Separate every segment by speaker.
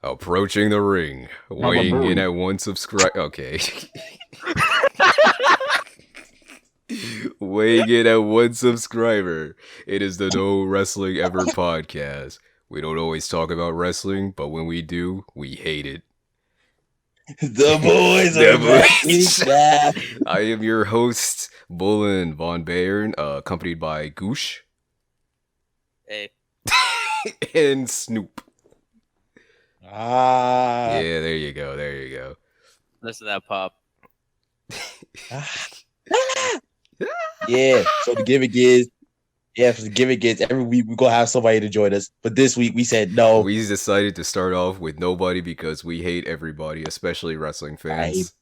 Speaker 1: Approaching the ring, weighing in at one subscribe. Okay. Weighing in at one subscriber. It is the No Wrestling Ever podcast. We don't always talk about wrestling, but when we do, we hate it.
Speaker 2: The boys are back.
Speaker 1: I am your host, Bullen Von Bayern, accompanied by Goosh.
Speaker 3: Hey.
Speaker 1: And Snoop.
Speaker 2: Ah.
Speaker 1: Yeah, there you go.
Speaker 3: Listen to that pop.
Speaker 2: Yeah, so the gimmick is, every week we're going to have somebody to join us. But this week we said no.
Speaker 1: We decided to start off with nobody because we hate everybody, especially wrestling fans.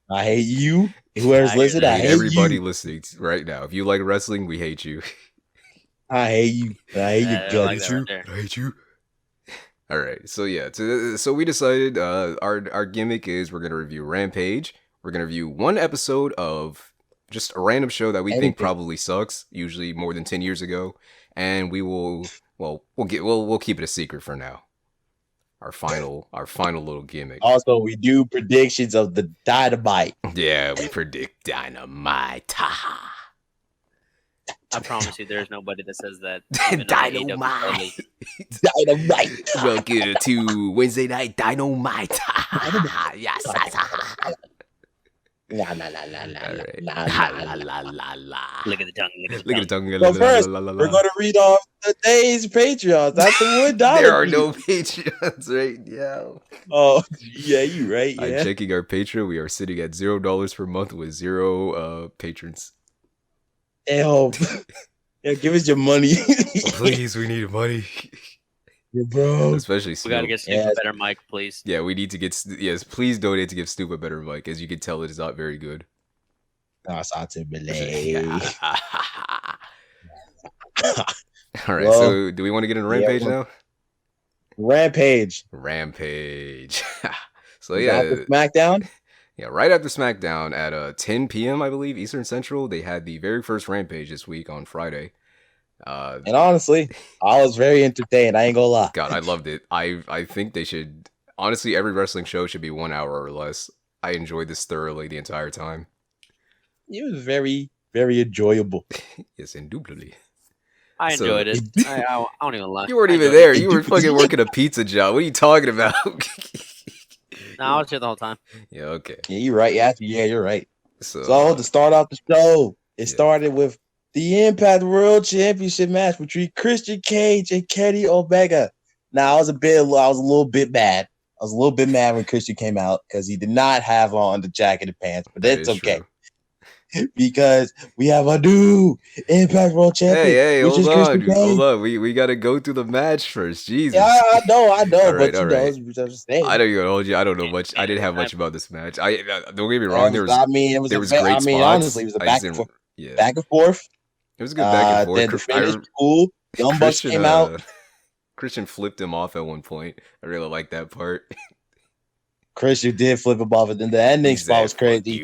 Speaker 2: I hate you. Whoever's listening, I hate
Speaker 1: everybody
Speaker 2: you.
Speaker 1: listening right now. If you like wrestling, we hate you.
Speaker 2: I hate you. I hate you.
Speaker 3: I like that right there.
Speaker 1: I hate you. All right, so yeah, so we decided our gimmick is we're gonna review Rampage. We're gonna review one episode of just a random show that we think probably sucks, usually more than 10 years ago, and we'll keep it a secret for now. Our final little gimmick.
Speaker 2: Also, we do predictions of the Dynamite.
Speaker 1: Yeah, we predict Dynamite.
Speaker 3: I promise you, there's nobody that says that.
Speaker 1: Dynamite.
Speaker 2: Dynamite.
Speaker 1: Welcome to Wednesday Night Dynamite. Yes.
Speaker 2: La.
Speaker 3: Look at the tongue.
Speaker 1: Look at the tongue.
Speaker 2: So first, we're going to read off today's Patreons. That's the $1.
Speaker 1: There are no Patreons right now.
Speaker 2: Oh, yeah, you right.
Speaker 1: I'm
Speaker 2: Yeah.
Speaker 1: checking our Patreon. We are sitting at $0 per month with 0 patrons.
Speaker 2: Yeah, give us your money.
Speaker 1: Please, we need money.
Speaker 2: Bro.
Speaker 1: Especially
Speaker 3: We
Speaker 1: Snoop.
Speaker 3: gotta get Snoop a better mic, please.
Speaker 1: Yeah, we need to get... Yes, please donate to give Snoop a better mic. As you can tell, it is not very good.
Speaker 2: All
Speaker 1: right, so do we want to get into Rampage now?
Speaker 2: Rampage.
Speaker 1: So yeah.
Speaker 2: After SmackDown?
Speaker 1: Yeah, right after SmackDown at 10 p.m., I believe, Eastern Central, they had the very first Rampage this week on Friday.
Speaker 2: And honestly, I was very entertained. I ain't gonna lie.
Speaker 1: God, I loved it. I think they should... Honestly, every wrestling show should be 1 hour or less. I enjoyed this thoroughly the entire time.
Speaker 2: It was very, very enjoyable.
Speaker 1: Yes, indubitably.
Speaker 3: I enjoyed it. I don't even lie.
Speaker 1: You weren't even there. You were fucking working a pizza job. What are you talking about?
Speaker 3: No, I was here the whole time.
Speaker 1: Yeah, okay.
Speaker 2: Yeah, you're right. Yeah, you're right.
Speaker 1: So
Speaker 2: to start off the show, it started with the Impact World Championship match between Christian Cage and Kenny Omega. Now, I was a little bit mad. I was a little bit mad when Christian came out because he did not have on the jacket and pants, but that's okay.
Speaker 1: True.
Speaker 2: Because we have a new Impact World Champion.
Speaker 1: Hey,
Speaker 2: which is
Speaker 1: hold
Speaker 2: Christian Cage.
Speaker 1: on. We gotta go through the match first. Jesus.
Speaker 2: Yeah, I know.
Speaker 1: All right,
Speaker 2: but
Speaker 1: all right.
Speaker 2: I'm just saying.
Speaker 1: I don't even hold you. I don't know much. I didn't have much about this match. Don't get me wrong. There was great spots.
Speaker 2: Honestly, it was a back and forth.
Speaker 1: Yeah,
Speaker 2: Back and forth.
Speaker 1: it was a good back and forth.
Speaker 2: Then the finish was cool. Young Bucks came out.
Speaker 1: Christian flipped him off at one point. I really like that part.
Speaker 2: Christian did flip him off, and then the ending spot was crazy.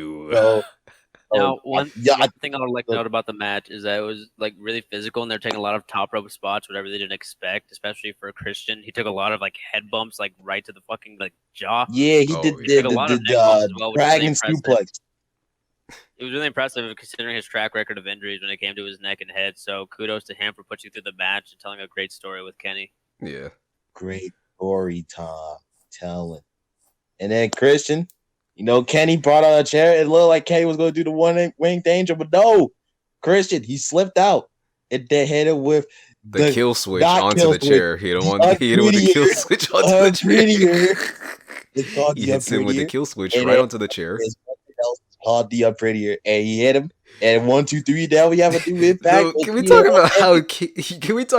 Speaker 3: Now, one thing I would like to note about the match is that it was like really physical, and they're taking a lot of top rope spots, whatever they didn't expect, especially for Christian. He took a lot of like head bumps, like right to the fucking like jaw.
Speaker 2: Yeah, he did the dragon suplex.
Speaker 3: It was really impressive considering his track record of injuries when it came to his neck and head. So kudos to him for pushing through the match and telling a great story with Kenny.
Speaker 1: Yeah,
Speaker 2: great story, Tom. Telling. And then Christian. Kenny brought out a chair. It looked like Kenny was going to do the one-winged angel, but no. Christian, he slipped out. And they hit it with
Speaker 1: the kill switch onto the chair. He didn't want the kill switch onto the chair. He hits him with the kill switch right onto the chair.
Speaker 2: Called the Unprettier, and he hit him. And 1, 2, 3, now we have a new Impact.
Speaker 1: Can we talk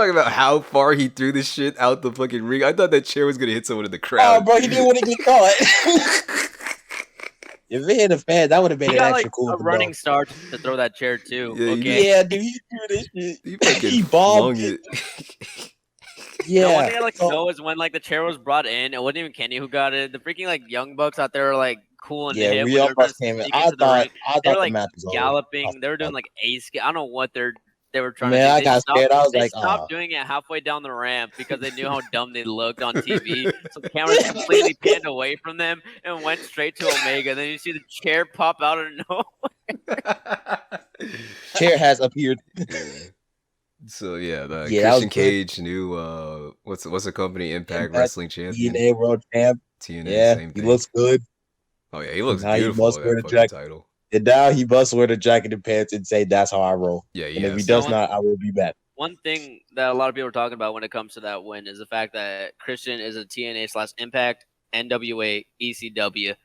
Speaker 1: about how far he threw this shit out the fucking ring? I thought that chair was going to hit someone in the crowd.
Speaker 2: Oh, bro, he didn't want to get caught. If it hit a fan, that would have been an extra cool.
Speaker 3: A running start to throw that chair too.
Speaker 2: Yeah, dude, he threw this shit.
Speaker 1: He bombed it.
Speaker 3: Yeah. One thing I like to know is when like the chair was brought in, it wasn't even Kenny who got it. The freaking like Young Bucks out there were like cool and hip.
Speaker 2: Real Bucks came in. I thought
Speaker 3: they were like
Speaker 2: the match was
Speaker 3: galloping.
Speaker 2: over.
Speaker 3: They were doing like ace. I don't know what they're they were trying
Speaker 2: to do. I got scared. I was
Speaker 3: they stopped doing it halfway down the ramp because they knew how dumb they looked on TV. So the camera completely panned away from them and went straight to Omega. Then you see the chair pop out of nowhere.
Speaker 2: Chair has appeared.
Speaker 1: So yeah, Christian Cage, new what's the company? Impact Wrestling Champion,
Speaker 2: TNA World Champ.
Speaker 1: TNA, same thing.
Speaker 2: He looks good.
Speaker 1: Oh yeah, he looks beautiful. He wear the
Speaker 2: jacket.
Speaker 1: Title.
Speaker 2: And now he must wear the jacket and pants and say, "That's how I roll."
Speaker 1: Yeah,
Speaker 2: and if he does not, I will be mad.
Speaker 3: One thing that a lot of people are talking about when it comes to that win is the fact that Christian is a TNA/Impact, NWA, ECW,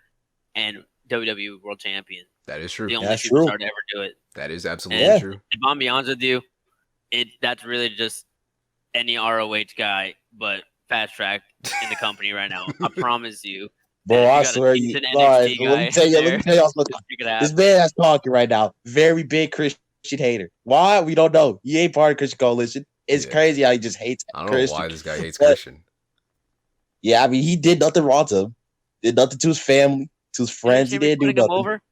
Speaker 3: and WWE World Champion.
Speaker 1: That is true.
Speaker 3: The only superstar to ever do it.
Speaker 1: That is absolutely true.
Speaker 3: If I'm be honest with you, that's really just any ROH guy, but fast track in the company right now. I promise you.
Speaker 2: Bro, I swear you. Let me tell you something. This man that's talking right now, very big Christian hater. Why? We don't know. He ain't part of Christian Coalition. It's crazy how he just hates Christian.
Speaker 1: I don't know why this guy hates Christian.
Speaker 2: Yeah, I mean, he did nothing wrong to him. Did nothing to his family, to his friends. He didn't do nothing. Him over?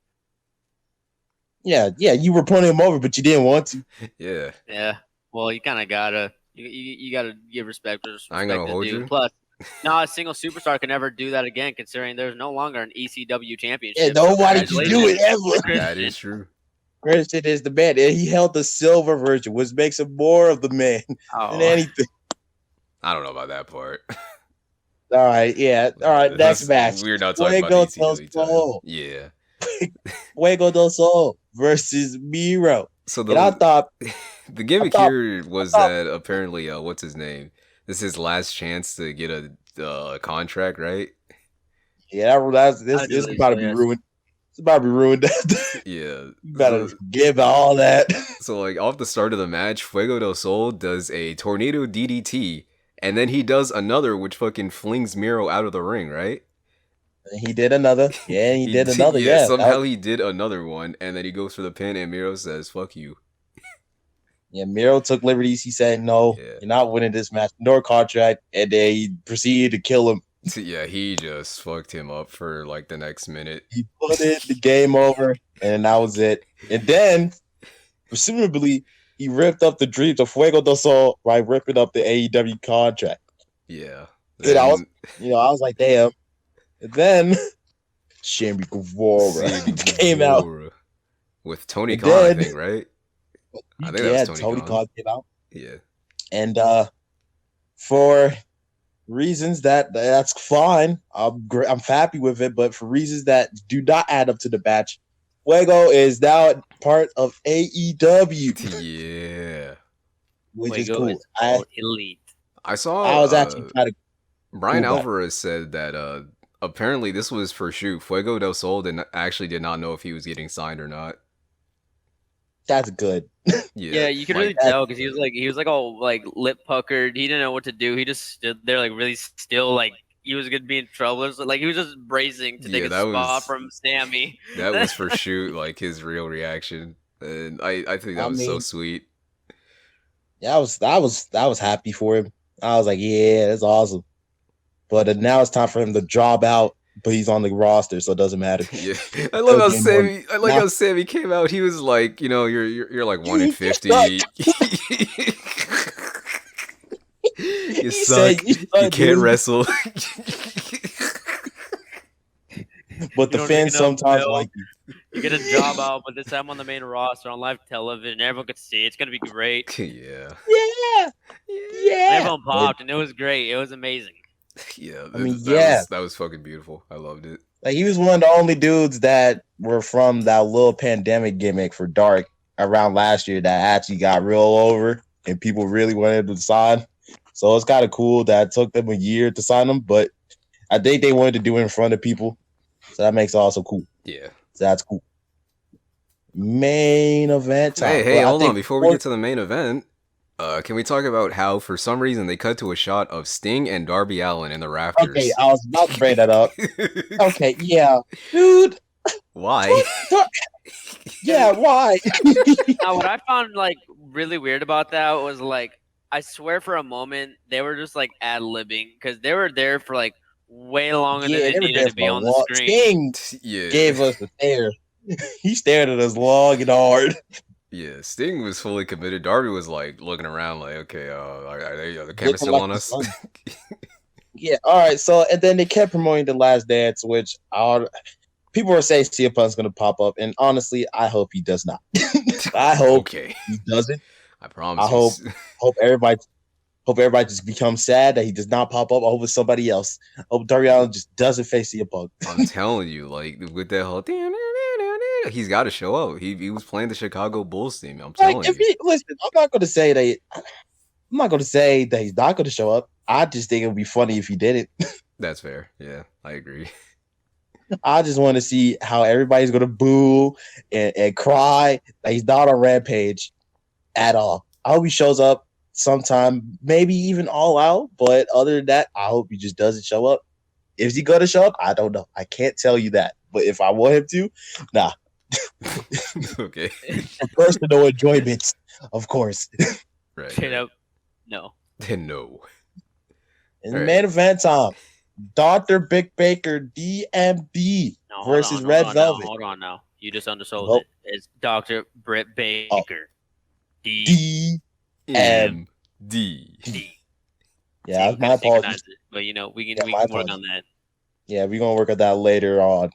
Speaker 2: Yeah, you were putting him over, but you didn't want to.
Speaker 1: Yeah.
Speaker 3: Yeah. Well, you kind of gotta. You gotta give respect.
Speaker 1: I ain't gonna hold you.
Speaker 3: Plus, no, a single superstar can never do that again, considering there's no longer an ECW championship.
Speaker 2: Yeah, nobody can do it ever.
Speaker 1: That is true.
Speaker 2: Christian is the man. And he held the silver version, which makes him more of the man than anything.
Speaker 1: I don't know about that part.
Speaker 2: All right, yeah. All right, next match.
Speaker 1: We're not talking about ECW title. Yeah.
Speaker 2: Fuego del Sol versus Miro.
Speaker 1: So
Speaker 2: I thought
Speaker 1: the gimmick here was that apparently, what's his name? This is his last chance to get a contract, right?
Speaker 2: Yeah, this is about to be ruined. It's about to be ruined.
Speaker 1: Yeah,
Speaker 2: you better give all that.
Speaker 1: So, like, off the start of the match, Fuego del Sol does a tornado DDT, and then he does another, which fucking flings Miro out of the ring, right?
Speaker 2: He did another. Yeah, he did another. Yeah,
Speaker 1: somehow he did another one, and then he goes for the pin, and Miro says, "Fuck you."
Speaker 2: Yeah, Miro took liberties. He said, "No, you're not winning this match, nor contract," and then he proceeded to kill him.
Speaker 1: Yeah, he just fucked him up for like the next minute.
Speaker 2: He put the game over, and that was it. And then, presumably, he ripped up the dreams of Fuego del Sol by ripping up the AEW contract.
Speaker 1: Yeah,
Speaker 2: and I was like, damn. And then Sammy Guevara came out
Speaker 1: with Tony Khan, I think, right? I think that was
Speaker 2: Tony Khan came out.
Speaker 1: Yeah,
Speaker 2: and for reasons that's fine, I'm happy with it. But for reasons that do not add up to the match, Fuego is now part of AEW.
Speaker 1: Yeah,
Speaker 2: which is cool.
Speaker 3: Elite.
Speaker 1: I saw.
Speaker 2: I was actually kind of.
Speaker 1: Brian Alvarez said that apparently this was for shoot. Fuego del Sol did not know if he was getting signed or not.
Speaker 2: That's good.
Speaker 3: Yeah, you could really tell because he was all like lip puckered. He didn't know what to do. He just stood there like really still, like he was gonna be in trouble. So, like he was just bracing to take a spot from Sammy.
Speaker 1: That was for shoot, like his real reaction, and I think that was so sweet.
Speaker 2: Yeah, I was happy for him. I was like, yeah, that's awesome. But now it's time for him to drop out, but he's on the roster, so it doesn't matter.
Speaker 1: Yeah, I love how Sammy. I like how Sammy came out. He was like, you're like 1 in 50. You suck. You can't wrestle.
Speaker 2: But the fans sometimes like you.
Speaker 3: You get a job out, but this time on the main roster on live television, everyone could see it. It's gonna be great.
Speaker 1: Yeah.
Speaker 3: Everyone popped, and it was great. It was amazing.
Speaker 1: Yeah, that was fucking beautiful. I loved it.
Speaker 2: Like he was one of the only dudes that were from that little pandemic gimmick for Dark around last year that actually got real over, and people really wanted to sign. So it's kind of cool that it took them a year to sign them, but I think they wanted to do it in front of people, so that makes it also cool.
Speaker 1: Yeah,
Speaker 2: so that's cool. Main event time.
Speaker 1: Hey, hold on! Before we get to the main event. Can we talk about how, for some reason, they cut to a shot of Sting and Darby Allin in the rafters?
Speaker 2: Okay, I was about to bring that up. Okay, yeah. Dude.
Speaker 1: Why?
Speaker 2: Yeah, why?
Speaker 3: Now, what I found, like, really weird about that was, like, I swear for a moment, they were just, like, ad-libbing, because they were there for, like, way longer than they needed to be on the screen.
Speaker 2: Sting gave us the stare. He stared at us long and hard.
Speaker 1: Yeah, Sting was fully committed. Darby was like looking around, like, okay, are the cameras still on us?
Speaker 2: Yeah, all right. So, and then they kept promoting the Last Dance, which people were saying CM Punk's going to pop up, and honestly, I hope he does not. I hope he doesn't.
Speaker 1: I promise.
Speaker 2: Hope everybody just becomes sad that he does not pop up. I hope it's somebody else. I hope Darby Allin just doesn't face CM Punk.
Speaker 1: I'm telling you, like with that whole he's got to show up. He was playing the Chicago Bulls team. I'm telling you.
Speaker 2: Listen, I'm not going to say that he's not going to show up. I just think it would be funny if he didn't.
Speaker 1: That's fair. Yeah, I agree.
Speaker 2: I just want to see how everybody's going to boo and cry that he's not on Rampage at all. I hope he shows up sometime, maybe even All Out. But other than that, I hope he just doesn't show up. Is he going to show up? I don't know. I can't tell you that. But if I want him to, nah.
Speaker 1: Okay.
Speaker 2: Personal enjoyment, of course.
Speaker 1: Right.
Speaker 3: Straight up, no.
Speaker 1: No.
Speaker 2: In the main event time, Dr. Britt Baker, DMD versus Red Velvet.
Speaker 3: Hold on now. You just undersold it. It's Dr. Britt Baker.
Speaker 2: DMD. Yeah, that's my apologies.
Speaker 3: But we can work on that.
Speaker 2: Yeah, we're gonna work on that later on.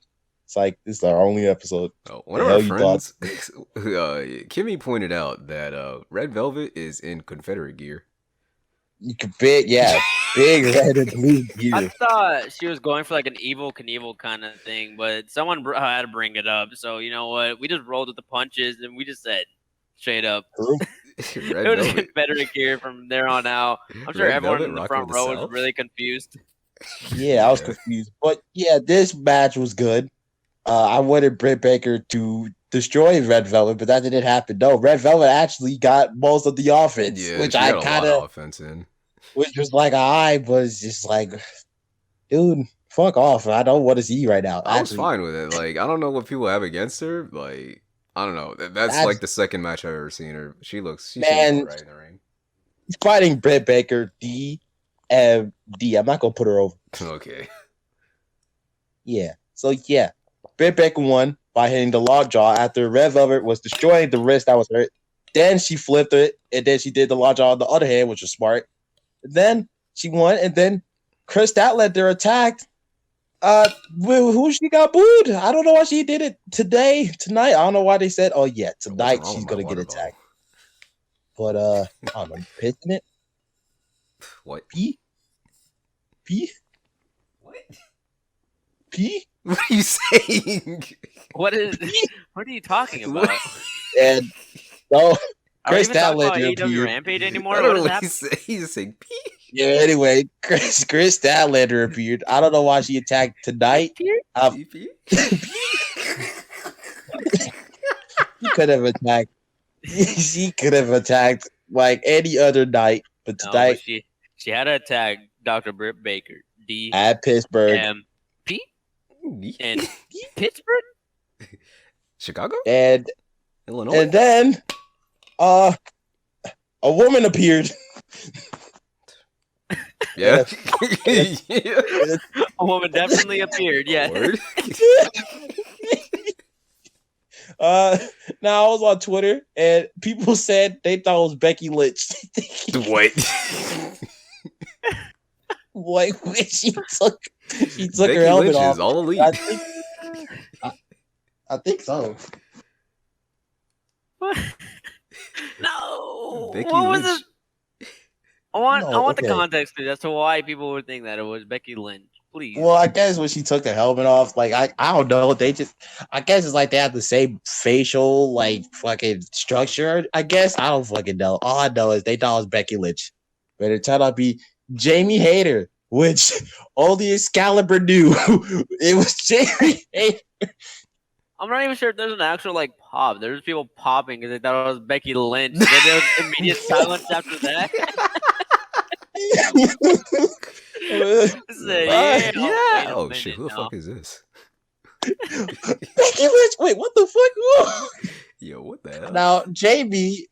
Speaker 2: It's like this is our only episode.
Speaker 1: One of our friends, Kimmy, pointed out that Red Velvet is in Confederate gear.
Speaker 2: Big red and blue gear.
Speaker 3: I thought she was going for like an Evel Knievel kind of thing, but someone had to bring it up. So you know what? We just rolled with the punches and we just said straight up. It was Confederate gear from there on out. I'm sure everyone in the front row was really confused.
Speaker 2: Yeah, I was confused. But yeah, this match was good. I wanted Britt Baker to destroy Red Velvet, but that didn't happen. No, Red Velvet actually got most of the offense, which I kind of offense in. Which was like but it's just like, dude, fuck off. I don't want to see you right now.
Speaker 1: I was fine with it. Like, I don't know what people have against her. Like, I don't know. That's like the second match I've ever seen her. She's right in the ring.
Speaker 2: He's fighting Britt Baker, DMD. I'm not gonna put her over.
Speaker 1: Okay.
Speaker 2: Yeah. So yeah, Britt Baker won by hitting the lockjaw after Red Velvet was destroying the wrist that was hurt. Then she flipped it, and then she did the lockjaw on the other hand, which was smart. And then she won, and then Chris Statlander attacked. Who she got booed? I don't know why she did it tonight. I don't know why they said, oh yeah, tonight she's gonna get attacked. But I don't know, pissing it.
Speaker 1: What?
Speaker 2: P?
Speaker 1: What?
Speaker 2: P?
Speaker 1: What are you saying?
Speaker 3: What are you talking about?
Speaker 2: And no,
Speaker 3: Chris Statlander appeared. Rampage anymore?
Speaker 1: I don't know what he's saying. P?
Speaker 2: Yeah. Anyway, Chris Statlander appeared. I don't know why she attacked tonight. She could have attacked. She could have attacked like any other night, but tonight
Speaker 3: she had to attack Dr. Britt Baker.
Speaker 2: At Pittsburgh.
Speaker 3: P? And Pittsburgh?
Speaker 1: Chicago?
Speaker 2: And
Speaker 1: Illinois?
Speaker 2: And then a woman appeared.
Speaker 1: Yeah.
Speaker 3: A woman definitely appeared, yeah.
Speaker 2: Now I was on Twitter and people said they thought it was Becky Lynch.
Speaker 1: What?
Speaker 2: Like when she took
Speaker 1: Becky
Speaker 2: her helmet
Speaker 1: Lynch
Speaker 2: off.
Speaker 1: Is all elite.
Speaker 2: I think so.
Speaker 3: What? No.
Speaker 1: Becky
Speaker 3: what
Speaker 1: Lynch.
Speaker 3: was it? I want the context as to why people would think that it was Becky Lynch. Please.
Speaker 2: Well, I guess when she took the helmet off, like I don't know, I guess it's like they have the same facial like fucking structure. I guess I don't fucking know. All I know is they thought it was Becky Lynch, but it turned out to be Jamie Hayter, which only Excalibur knew. It was Jamie Hayter.
Speaker 3: I'm not even sure if there's an actual like pop. There's people popping because they thought it was Becky Lynch. Then there was immediate silence after that.
Speaker 1: Oh shit! Who the fuck is this?
Speaker 2: Becky Lynch. Wait, what the fuck?
Speaker 1: Yo, what the hell?
Speaker 2: Now, Jamie,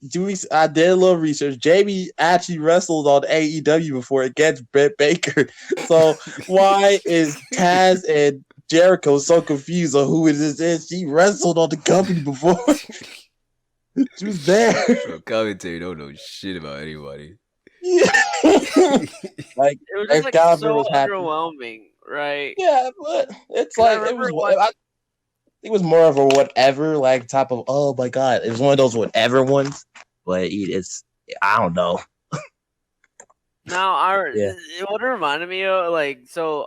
Speaker 2: I did a little research. Jamie actually wrestled on AEW before against Britt Baker. So why is Taz and Jericho so confused on who it is? She wrestled on the company before. She was there.
Speaker 1: Bro, commentary don't know shit about anybody.
Speaker 2: Yeah. Like
Speaker 3: it was just like
Speaker 2: Excalibur
Speaker 3: so
Speaker 2: was happy.
Speaker 3: underwhelming, right?
Speaker 2: Yeah, but it's like it was. It was more of a whatever like type of. Oh my god, it was one of those whatever ones. But it's I don't know.
Speaker 3: Now, what it reminded me of, like, so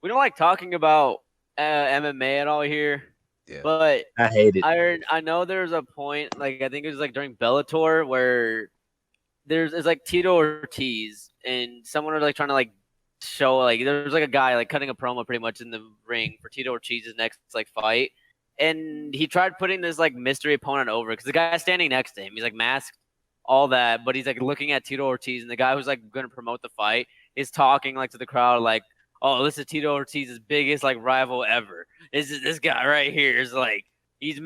Speaker 3: we don't like talking about MMA at all here.
Speaker 1: Yeah.
Speaker 3: But
Speaker 2: I hate it.
Speaker 3: I know there's a point, like I think it was like during Bellator where it's like Tito Ortiz and someone was like trying to like show like there's like a guy like cutting a promo pretty much in the ring for Tito Ortiz's next like fight, and he tried putting this like mystery opponent over because the guy's standing next to him. He's like masked, all that, but he's like looking at Tito Ortiz, and the guy who's like going to promote the fight is talking like to the crowd like, "Oh, this is Tito Ortiz's biggest like rival ever. This guy right here is like he's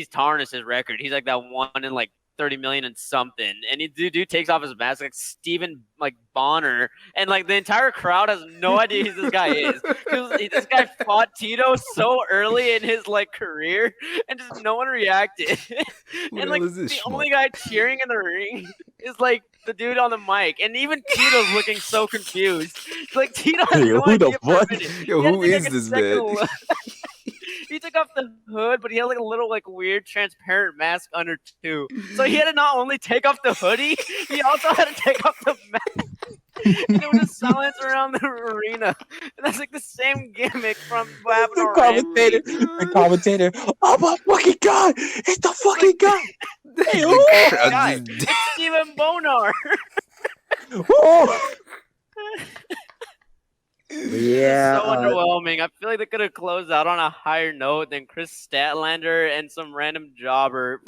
Speaker 3: tarnished his record. He's like that one in like 30 million and something." And dude takes off his mask like Stephen like Bonner, and like the entire crowd has no idea who this guy is because this guy fought Tito so early in his like career, and just no one reacted. And like the only guy cheering in the ring is like the dude on the mic, and even Tito's looking so confused. It's like Tito has no idea for a minute.
Speaker 1: Yo, who is this man?
Speaker 3: He took off the hood, but he had like a little like weird transparent mask under too. So he had to not only take off the hoodie, he also had to take off the mask. And there was a silence around the arena. And that's like the same gimmick from what happened on Rampage.
Speaker 2: The commentator, oh my fucking god, it's the fucking guy. Hey,
Speaker 3: it's Stephen Bonar.
Speaker 2: Yeah,
Speaker 3: so underwhelming. I feel like they could have closed out on a higher note than Chris Statlander and some random jobber.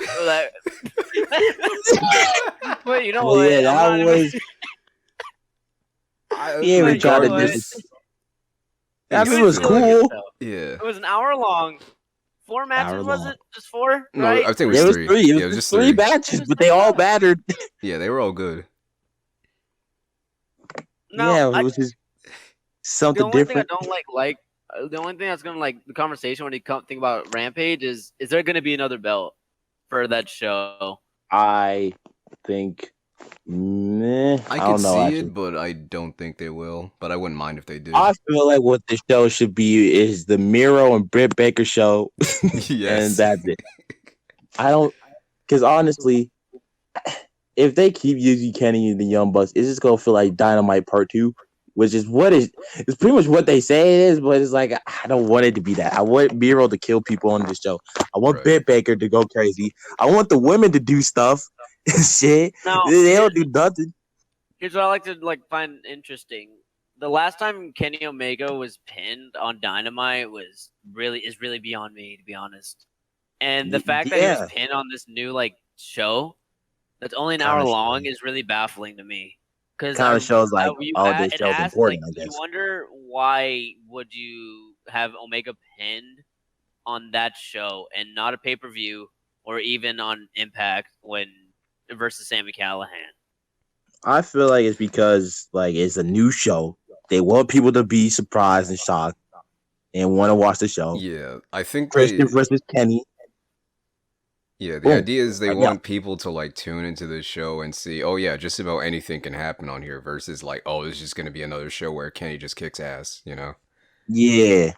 Speaker 3: But you know what?
Speaker 2: Yeah, that was. He even tried to do this. That was cool.
Speaker 1: Yeah,
Speaker 3: it was an hour long. 4 matches, was it? Just 4?
Speaker 1: No,
Speaker 3: right?
Speaker 1: I think it was 3.
Speaker 2: It was just 3 matches, but they all mattered.
Speaker 1: Yeah, they were all good.
Speaker 3: No,
Speaker 2: yeah, it was just something different.
Speaker 3: The only thing that's gonna like the conversation when you think about Rampage is there gonna be another belt for that show?
Speaker 2: I think
Speaker 1: I can see it, but I don't think they will. But I wouldn't mind if they did.
Speaker 2: I feel like what the show should be is the Miro and Britt Baker show.
Speaker 1: Yes.
Speaker 2: And that's it. I don't, because honestly, if they keep using Kenny and the Young Bucks, it's just gonna feel like Dynamite Part 2, which is it's pretty much what they say it is, but it's like I don't want it to be that. I want Miro to kill people on this show. I want Britt Baker to go crazy. I want the women to do stuff. Shit,
Speaker 3: now,
Speaker 2: they don't do nothing.
Speaker 3: Here's what I like to find interesting. The last time Kenny Omega was pinned on Dynamite is really beyond me, to be honest. And the fact that he was pinned on this new show that's only an hour long is really baffling to me. Because
Speaker 2: kind of shows this show's important. I guess
Speaker 3: you wonder why would you have Omega pinned on that show and not a pay-per-view or even on Impact versus Sami Callihan?
Speaker 2: I feel like it's because it's a new show. They want people to be surprised and shocked and want to watch the show.
Speaker 1: Yeah, I think
Speaker 2: Christian versus Kenny.
Speaker 1: Yeah, the idea is they want people to tune into the show and see, oh yeah, just about anything can happen on here versus oh, this is just going to be another show where Kenny just kicks ass, you know?
Speaker 2: Yeah.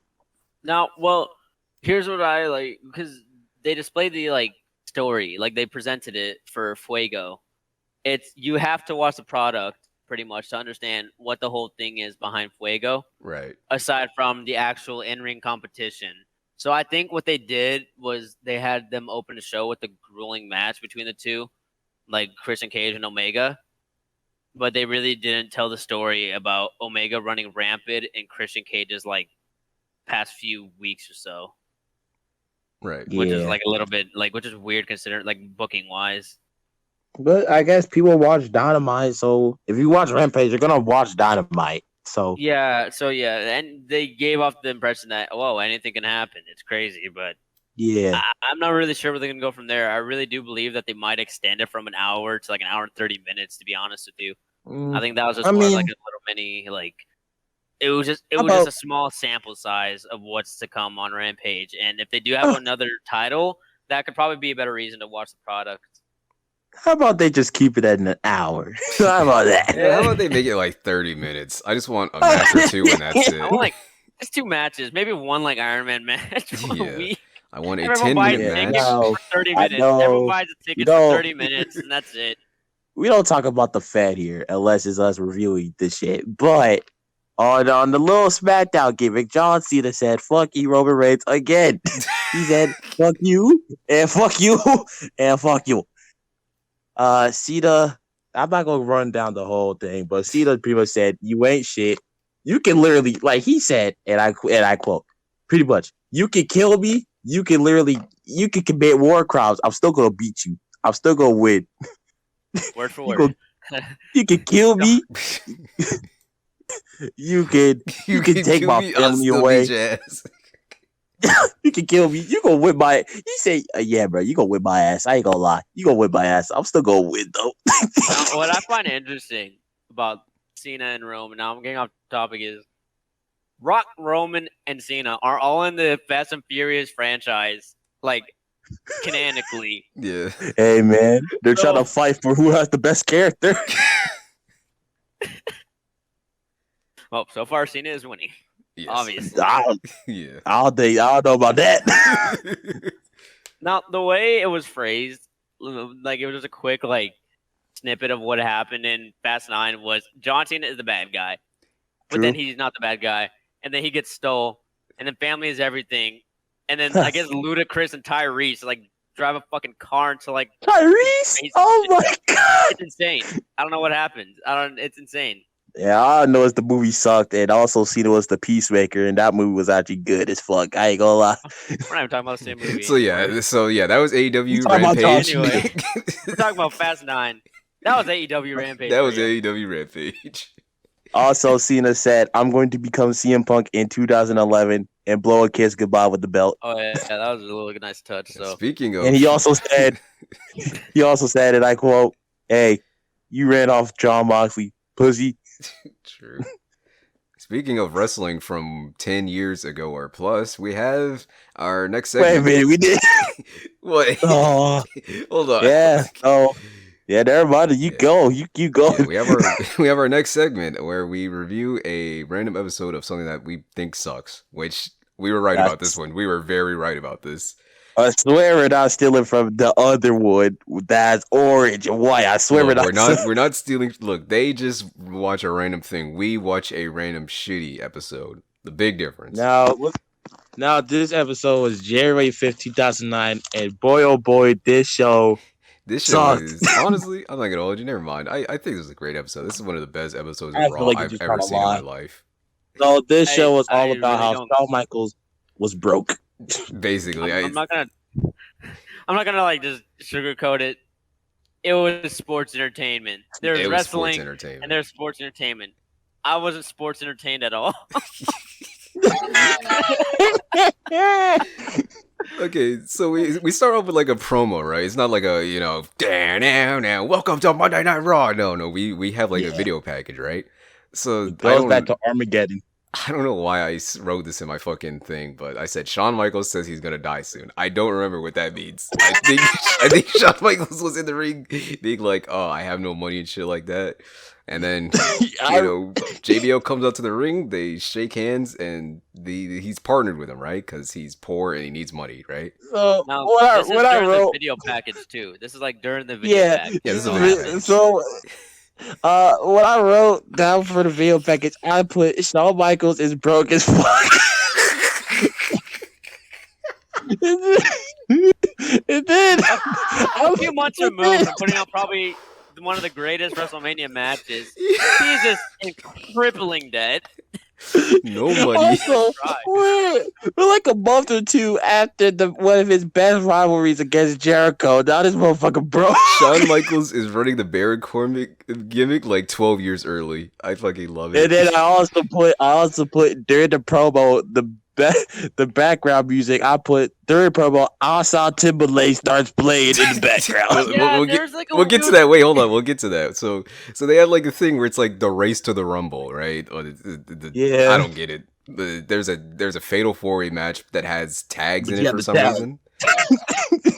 Speaker 3: Now, well, here's what I like, because they displayed the story, they presented it for Fuego. You have to watch the product pretty much to understand what the whole thing is behind Fuego.
Speaker 1: Right.
Speaker 3: Aside from the actual in-ring competition. So I think what they did was they had them open the show with the grueling match between the two, Christian Cage and Omega. But they really didn't tell the story about Omega running rampant and Christian Cage's past few weeks or so.
Speaker 1: Right.
Speaker 3: Which is a little bit which is weird considering booking wise.
Speaker 2: But I guess people watch Dynamite, so if you watch Rampage, you're gonna watch Dynamite. So
Speaker 3: yeah, and they gave off the impression that anything can happen. It's crazy, but
Speaker 2: yeah,
Speaker 3: I'm not really sure where they're gonna go from there. I really do believe that they might extend it from an hour to an hour and 30 minutes. To be honest with you, I think that was just a little mini It was just a small sample size of what's to come on Rampage, and if they do have another title, that could probably be a better reason to watch the product.
Speaker 2: How about they just keep it at an hour? How about that?
Speaker 1: Yeah, how about they make it like 30 minutes? I just want a match or two and that's it.
Speaker 3: I want like just 2 matches, maybe one like Iron Man match for a week.
Speaker 1: I want a
Speaker 3: Everyone
Speaker 1: 10-minute
Speaker 3: buys
Speaker 1: match.
Speaker 3: for 30 minutes. Everyone buys a ticket for 30 minutes, and that's it.
Speaker 2: We don't talk about the Fed here unless it's us reviewing the shit. But on the little SmackDown gimmick, John Cena said, "Fuck you, Roman Reigns," again. He said, "Fuck you, and fuck you, and fuck you." Cena, I'm not gonna run down the whole thing, but Cena pretty much said, "You ain't shit. You can literally," like he said, and I quote, pretty much, "You can kill me. You can commit war crimes. I'm still gonna beat you. I'm still gonna win."
Speaker 3: Word for word.
Speaker 2: You can kill me. You can take my family away. You can kill me. You gonna whip my. You say, "Yeah, bro. You gonna whip my ass." I ain't gonna lie. You gonna whip my ass. I'm still gonna win though.
Speaker 3: Now, what I find interesting about Cena and Roman, now I'm getting off topic, is Rock, Roman, and Cena are all in the Fast and Furious franchise, like canonically.
Speaker 1: Yeah.
Speaker 2: Hey man, they're trying to fight for who has the best character.
Speaker 3: Well, so far Cena is winning. Yes. Obviously.
Speaker 2: I don't know about that.
Speaker 3: Now, the way it was phrased, like it was just a quick like snippet of what happened in Fast 9 was John Cena is the bad guy, but then he's not the bad guy, and then he gets stole, and then family is everything, and then I guess Ludacris and Tyrese like drive a fucking car into like
Speaker 2: Tyrese. Oh my god,
Speaker 3: it's insane. I don't know what happened. It's insane.
Speaker 2: Yeah, all I know is the movie sucked, and also Cena was the Peacemaker, and that movie was actually good as fuck. I ain't gonna lie.
Speaker 3: We're not even talking about the same movie.
Speaker 1: So yeah, that was AEW Rampage.
Speaker 3: Anyway, we're talking about Fast 9. That was AEW Rampage.
Speaker 1: That was AEW Rampage.
Speaker 2: Also, Cena said, "I'm going to become CM Punk in 2011 and blow a kiss goodbye with the belt."
Speaker 3: Oh yeah, that was a little nice touch. So
Speaker 1: speaking of,
Speaker 2: and he also said, and I quote, "Hey, you ran off Jon Moxley, pussy."
Speaker 1: True. Speaking of wrestling from 10 years ago or plus, we have our next segment.
Speaker 2: Wait a minute, we did.
Speaker 1: What?
Speaker 2: Oh,
Speaker 1: hold on.
Speaker 2: Yeah. Oh, yeah. Never mind. You go. You go.
Speaker 1: Yeah, we have our next segment where we review a random episode of something that we think sucks. Which we were right about this one. We were very right about this.
Speaker 2: I swear we're not stealing from the other one. That's orange and white. I swear we're not.
Speaker 1: We're not stealing. Look, they just watch a random thing. We watch a random shitty episode. The big difference.
Speaker 2: Now this episode was January 5th, 2009, and boy oh boy, this show
Speaker 1: is honestly. I'm not gonna hold you. Never mind. I think this is a great episode. This is one of the best episodes of Raw I've ever seen in my life.
Speaker 2: So this show was all about how Shawn Michaels was broke.
Speaker 1: Basically,
Speaker 3: I'm not gonna like just sugarcoat it. It was sports entertainment. There's wrestling and there's sports entertainment. I wasn't sports entertained at all.
Speaker 1: Okay, so we start off with like a promo, right? It's not like a now welcome to Monday Night Raw. No, we have like a video package, right? So
Speaker 2: it goes back to Armageddon.
Speaker 1: I don't know why I wrote this in my fucking thing, but I said Shawn Michaels says he's gonna die soon. I don't remember what that means. I think Shawn Michaels was in the ring being like, "Oh, I have no money" and shit like that. And then JBL comes out to the ring. They shake hands, and he's partnered with him, right? Because he's poor and he needs money, right?
Speaker 2: So
Speaker 3: now,
Speaker 2: what I wrote,
Speaker 3: the video package too. This is like during the video package.
Speaker 1: Yeah, this is a video package.
Speaker 2: So. What I wrote down for the video package, I put Shawn Michaels is broke as fuck. And then
Speaker 3: a few months removed from putting out probably one of the greatest WrestleMania matches. He's just in crippling debt.
Speaker 1: No money.
Speaker 2: Also, we're like a month or two after one of his best rivalries against Jericho. Now this motherfucker broke.
Speaker 1: Shawn Michaels is running the Baron Corbin gimmick like 12 years early. I fucking love it.
Speaker 2: And then I also put during the promo the background music. I put during promo. I saw Timberlake starts playing in the background.
Speaker 1: We'll get to that. Wait, hold on. We'll get to that. So they had like a thing where it's like the race to the Rumble, right?
Speaker 2: Yeah,
Speaker 1: I don't get it. There's a fatal 4-way match that has tags in it for some reason.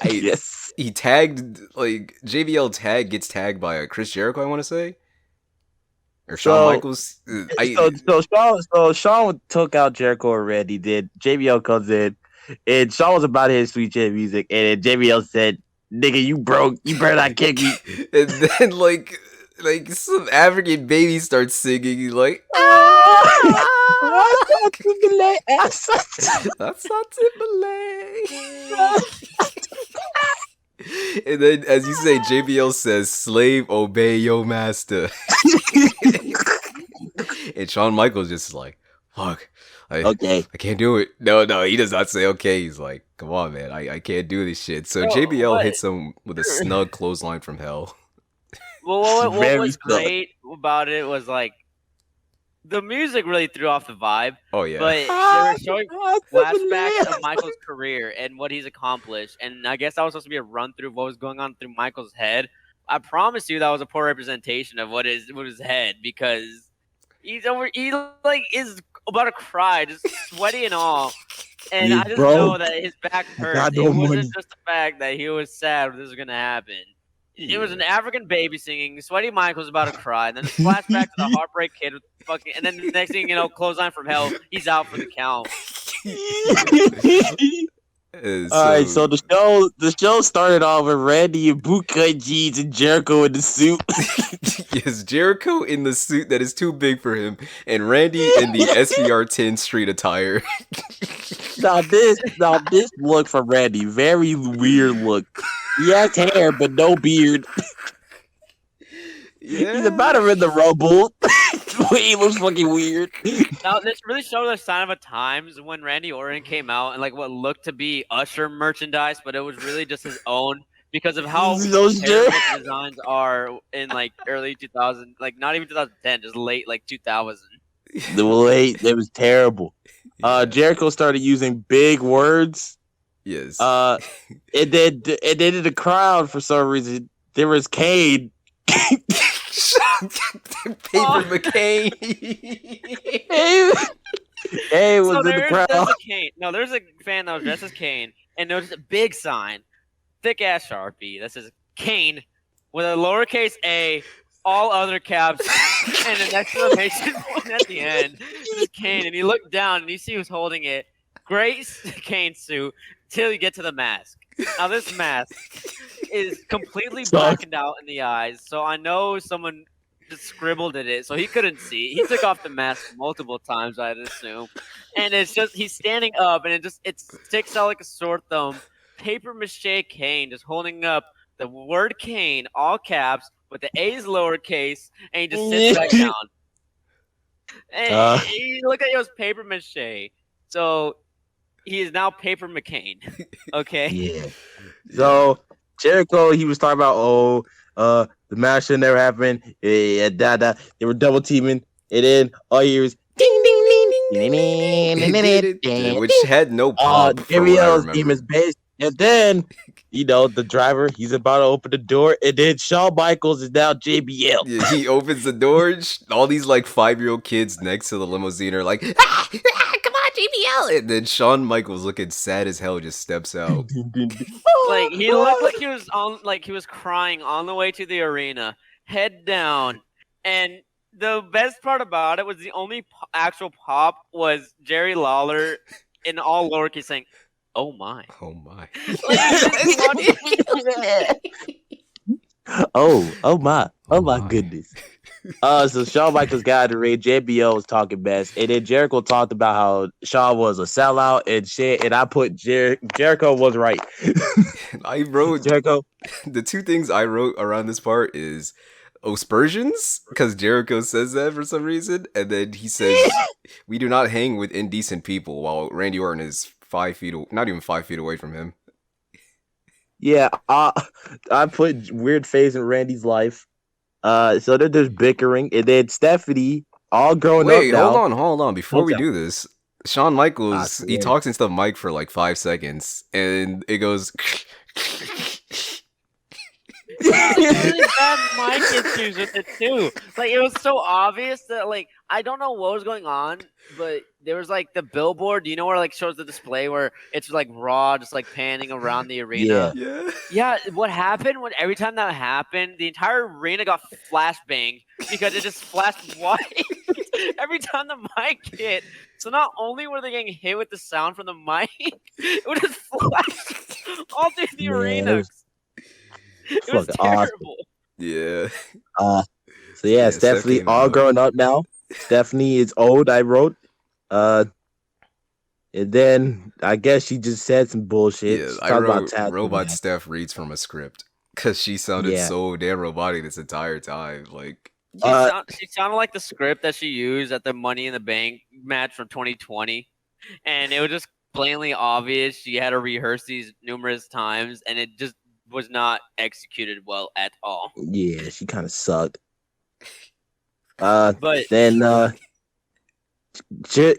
Speaker 2: Yes.
Speaker 1: He tagged, like, JBL gets tagged by Chris Jericho, I want to say. Or Shawn Michaels.
Speaker 2: So Shawn took out Jericho already. Did JBL comes in, and Shawn was about his sweet chin music, and then JBL said, "Nigga, you broke. You better not kick me."
Speaker 1: And then like some African baby starts singing like that's not Timberlake. And then, as you say, JBL says, "Slave, obey your master." And Shawn Michaels just like, "Fuck,
Speaker 2: Okay.
Speaker 1: I can't do it." No, he does not say okay. He's like, "Come on, man, I can't do this shit." So JBL hits him with a snug clothesline from hell.
Speaker 3: Well, what was great about it was like the music really threw off the vibe.
Speaker 1: Oh yeah,
Speaker 3: but they were showing flashbacks of Michael's career and what he's accomplished, and I guess that was supposed to be a run through of what was going on through Michael's head. I promise you that was a poor representation of what his head, because he like is about to cry, just sweaty and all. And I just know that his back hurt. It wasn't just the fact that he was sad this was gonna happen. It was an African baby singing. Sweaty Michael's about to cry. And then a flashback to the Heartbreak Kid with fucking. And then the next thing you know, clothesline from hell. He's out for the count.
Speaker 2: All right, so the show started off with Randy in bootcut jeans and Jericho in the suit.
Speaker 1: Yes, Jericho in the suit that is too big for him, and Randy in the SVR 10 street attire.
Speaker 2: Now this look from Randy, very weird look. He has hair but no beard. Yeah. He's about to win the Rumble. He looks fucking weird.
Speaker 3: Now this really showed a sign of a times when Randy Orton came out and like what looked to be Usher merchandise, but it was really just his own because of how terrible the designs are in like early 2000, like not even 2010, just late like 2000.
Speaker 2: It was terrible. Jericho started using big words.
Speaker 1: Yes.
Speaker 2: It did the crowd for some reason. There was Kane.
Speaker 1: Paper McCain.
Speaker 2: Hey, was in the crowd.
Speaker 3: There's a fan that was dressed as Kane, and there was a big sign, thick ass Sharpie that says Kane with a lowercase a, all other caps, and an exclamation point at the end. This is Kane, and you look down and you see who's holding it. Great Kane suit till you get to the mask. Now this mask is completely blackened out in the eyes, so I know someone just scribbled at it, so he couldn't see. He took off the mask multiple times, I'd assume, and it's just he's standing up, and it sticks out like a sore thumb. Paper mache Kane just holding up the word Kane, all caps, with the A's lowercase, and he just sits back down. And look at those paper mache. So he is now Paper McCain. Okay.
Speaker 2: Yeah. So Jericho, he was talking about the match should never happen. They were double teaming, and then all you hear is ding ding ding ding,
Speaker 1: which had no pop.
Speaker 2: JBL's team is based, and then the driver, he's about to open the door, and then Shawn Michaels is now JBL.
Speaker 1: Yeah, he opens the door. All these like 5-year-old kids next to the limousine are like, ah, come on, JBL. And then Shawn Michaels, looking sad as hell, just steps out.
Speaker 3: Like he looked like he was crying on the way to the arena, head down. And the best part about it was the only actual pop was Jerry Lawler in all lowercase saying, "Oh my,
Speaker 1: oh my."
Speaker 2: Oh my goodness. So Shawn Michaels got the ring. JBL was talking best, and then Jericho talked about how Shawn was a sellout and shit. And I put Jericho was right.
Speaker 1: I wrote
Speaker 2: Jericho.
Speaker 1: The two things I wrote around this part is aspersions, because Jericho says that for some reason, and then he says we do not hang with indecent people, while Randy Orton is 5 feet, not even 5 feet away from him.
Speaker 2: Yeah, I put weird phase in Randy's life. So there's bickering, and then Stephanie, all growing up now.
Speaker 1: Hold on. Before we do this, Shawn Michaels, he talks into the mic for like 5 seconds, and it goes.
Speaker 3: Really bad mic issues with it too. Like it was so obvious that like I don't know what was going on, but there was like the billboard. You know where like shows the display where it's like raw, just like panning around the arena. Yeah. What happened when every time that happened, the entire arena got flashbanged because it just flashed white every time the mic hit. So not only were they getting hit with the sound from the mic, it would just flash all through the arena. It was terrible.
Speaker 2: Awesome. Yeah. So yeah, Stephanie all grown up now. Stephanie is old, I wrote. And then I guess she just said some bullshit.
Speaker 1: Yeah, I wrote Robot Steph reads from a script because she sounded so damn robotic this entire time. Like
Speaker 3: she sounded like the script that she used at the Money in the Bank match from 2020, and it was just plainly obvious she had to rehearse these numerous times, and it just was not executed well at all.
Speaker 2: Yeah, she kind of sucked. But then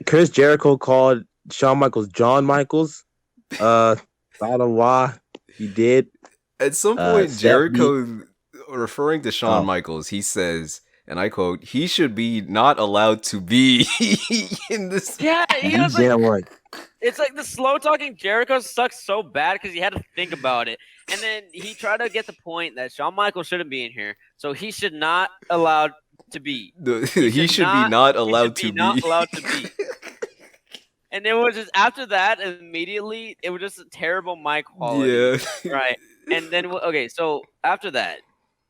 Speaker 2: Chris Jericho called Shawn Michaels John Michaels. I don't know why he did.
Speaker 1: At some point, Jericho, referring to Shawn Michaels, he says, and I quote, "He should be not allowed to be in this."
Speaker 3: Yeah, he was like, it's like the slow talking Jericho sucks so bad because he had to think about it. And then he tried to get the point that Shawn Michaels shouldn't be in here. So he should not allowed to be.
Speaker 1: He should be not allowed to be.
Speaker 3: Not allowed to be. And it was just after that, immediately, it was just a terrible mic quality. Yeah. Right. And then, okay, so after that,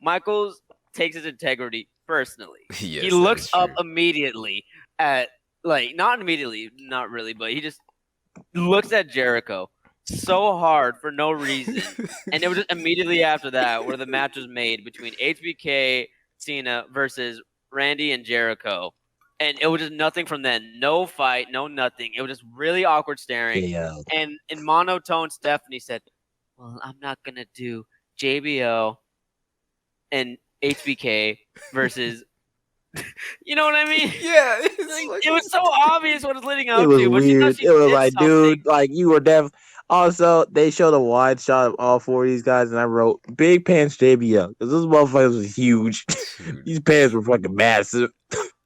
Speaker 3: Michaels takes his integrity personally. Yes, he looks up immediately at, like, not immediately, not really, but he just looks at Jericho so hard for no reason. And it was just immediately after that where the match was made between HBK, Cena versus Randy and Jericho. And it was just nothing from then. No fight, no nothing. It was just really awkward staring. Yeah. And in monotone, Stephanie said, well, I'm not going to do JBL and HBK versus... You know what I mean?
Speaker 2: Yeah.
Speaker 3: It was so obvious what it was leading up to.
Speaker 2: It was weird. It was like, dude, like you were deaf. Also, they showed a wide shot of all four of these guys, and I wrote big pants JBL because those motherfuckers was huge. These pants were fucking massive.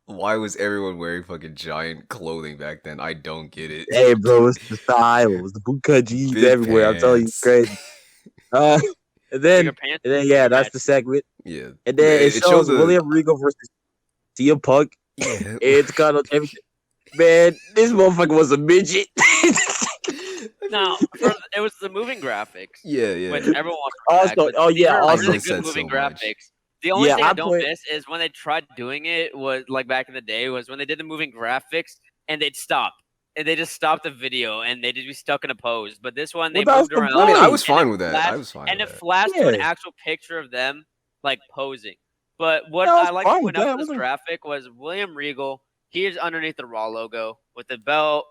Speaker 1: Why was everyone wearing fucking giant clothing back then? I don't get it.
Speaker 2: Hey, bro, it's the style. It was the bootcut jeans everywhere. I'm telling you, it's crazy. And then, yeah, that's the segment.
Speaker 1: Yeah.
Speaker 2: And then it shows William Regal versus CM Punk. Yeah. It's got everything. Man, this motherfucker was a midget.
Speaker 3: No, it was the moving graphics.
Speaker 1: Yeah.
Speaker 3: Which everyone wants to
Speaker 2: also
Speaker 3: really good moving graphics. The only thing I don't miss is when they tried doing it was like back in the day was when they did the moving graphics and they'd stop. And they just stopped the video and they'd just be stuck in a pose. But this one they moved around.
Speaker 1: I mean, I was fine with that.
Speaker 3: And it flashed to an actual picture of them like posing. But what I like to point out with this graphic was William Regal. He is underneath the Raw logo with the belt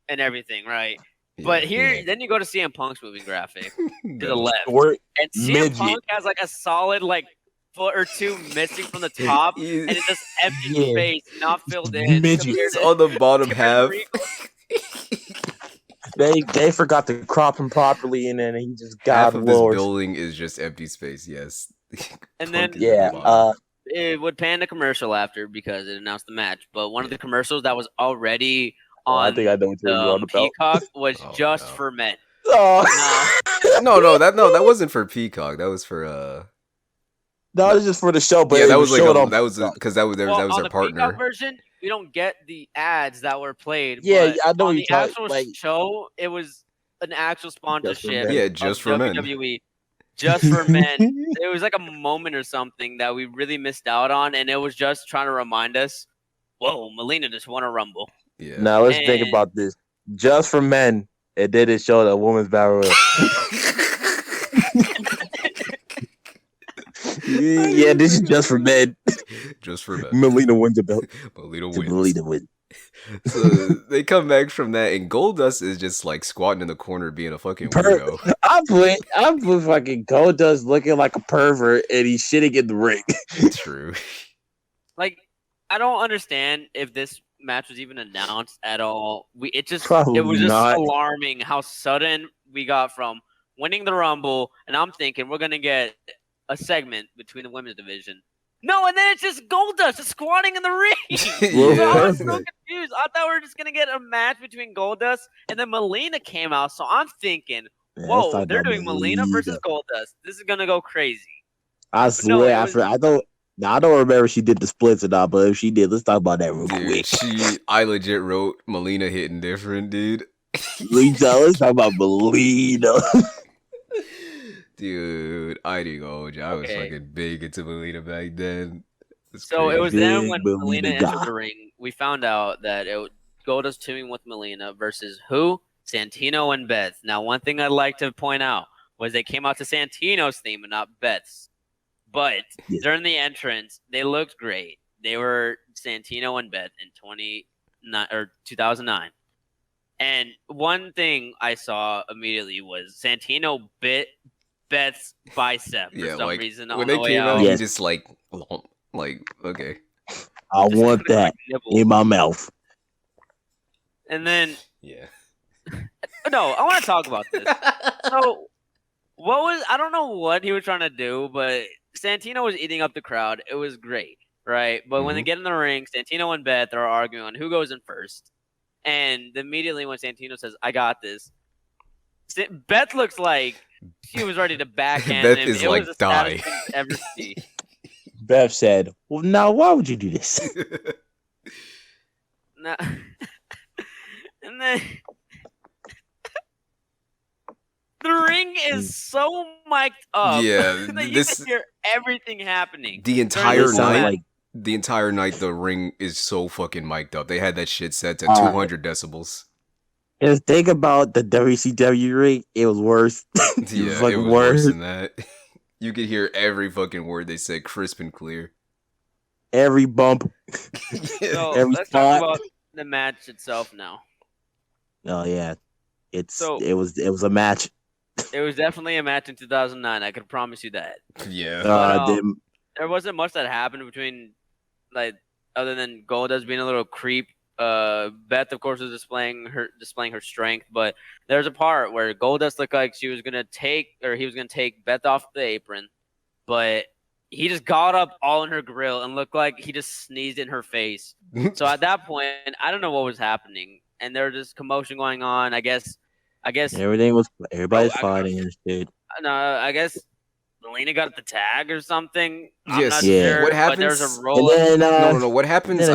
Speaker 3: and everything, right? Yeah, but here, then you go to CM Punk's moving graphic to the left, and CM Punk has like a solid like foot or two missing from the top, and it's just empty space, not filled in.
Speaker 1: It's on the bottom half.
Speaker 2: They forgot to crop him properly, and then he just got
Speaker 1: half of this building is just empty space. Yes,
Speaker 3: and then it would pan the commercial after because it announced the match. But one of the commercials that was already on
Speaker 2: I think I know what you're on about.
Speaker 3: Peacock was just for men.
Speaker 1: Oh. No, that wasn't for Peacock. That was for
Speaker 2: No, it was just for the show. But
Speaker 1: yeah, that was like because that was their partner.
Speaker 3: Peacock version, we don't get the ads that were played.
Speaker 2: Yeah, I know
Speaker 3: on
Speaker 2: the
Speaker 3: actual show. It was an actual sponsorship.
Speaker 1: Yeah, just for
Speaker 3: WWE.
Speaker 1: Men.
Speaker 3: Just for men. It was like a moment or something that we really missed out on, and it was just trying to remind us, whoa, Melina just won a Rumble.
Speaker 1: Yeah.
Speaker 2: Now let's think about this. Just for men, it did it show the women's battle royal. Yeah, this is just for men.
Speaker 1: Just for men.
Speaker 2: Melina wins the belt.
Speaker 1: Melina
Speaker 2: wins.
Speaker 1: So they come back from that, and Goldust is just like squatting in the corner, being a fucking weirdo.
Speaker 2: I put fucking Goldust looking like a pervert, and he's shitting in the ring.
Speaker 1: True.
Speaker 3: Like, I don't understand if this match was even announced at all. It was just alarming how sudden we got from winning the Rumble, and I'm thinking we're gonna get a segment between the women's division. No, and then it's just Goldust just squatting in the ring.
Speaker 1: Yeah.
Speaker 3: So I was so confused. I thought we were just gonna get a match between Goldust, and then Melina came out. So I'm thinking, whoa, they're doing Melina versus Goldust. This is gonna go crazy.
Speaker 2: I swear, I don't remember if she did the splits or not, but if she did, let's talk about that real quick.
Speaker 1: I legit wrote Melina hitting different, dude.
Speaker 2: Let's talk about Melina.
Speaker 1: Dude, I didn't go. I was fucking big into Melina back then.
Speaker 3: So it was then when Melina entered the ring, we found out that Goldust teaming with Melina versus who? Santino and Beth. Now, one thing I'd like to point out was they came out to Santino's theme and not Beth's. But during the entrance, they looked great. They were Santino and Beth in 2009. And one thing I saw immediately was Santino bit Beth's bicep for some reason.
Speaker 1: When they came out, he just okay.
Speaker 2: I want that in my mouth.
Speaker 3: And then, no, I want to talk about this. So, I don't know what he was trying to do, but Santino was eating up the crowd. It was great, right? But when they get in the ring, Santino and Beth are arguing on who goes in first. And immediately when Santino says, I got this, Beth looks like she was ready to backhand
Speaker 1: Beth
Speaker 3: him.
Speaker 1: is
Speaker 3: it
Speaker 1: like,
Speaker 3: was the
Speaker 1: die.
Speaker 3: thing to ever see.
Speaker 2: Beth said, well, now why would you do this?
Speaker 3: And then the ring is so mic'd up that you can hear everything happening.
Speaker 1: The entire night, the ring is so fucking mic'd up. They had that shit set to 200 decibels.
Speaker 2: And think about the WCW ring, it was worse.
Speaker 1: It was worse than that. You could hear every fucking word they said crisp and clear.
Speaker 2: Every bump.
Speaker 3: So let's talk about the match itself now.
Speaker 2: Oh yeah. It was a match.
Speaker 3: It was definitely a match in 2009. I can promise you that.
Speaker 1: Yeah.
Speaker 3: But, there wasn't much that happened between, like, other than Goldust being a little creep. Beth, of course, was displaying her strength, but there's a part where Goldust looked like he was gonna take Beth off the apron, but he just got up all in her grill and looked like he just sneezed in her face. So at that point, I don't know what was happening, and there was just commotion going on. I guess
Speaker 2: everybody's fighting and shit.
Speaker 3: No, I guess Melina got the tag or something.
Speaker 1: I'm not sure. What happens?
Speaker 3: There's a roll up.
Speaker 1: No. What happens is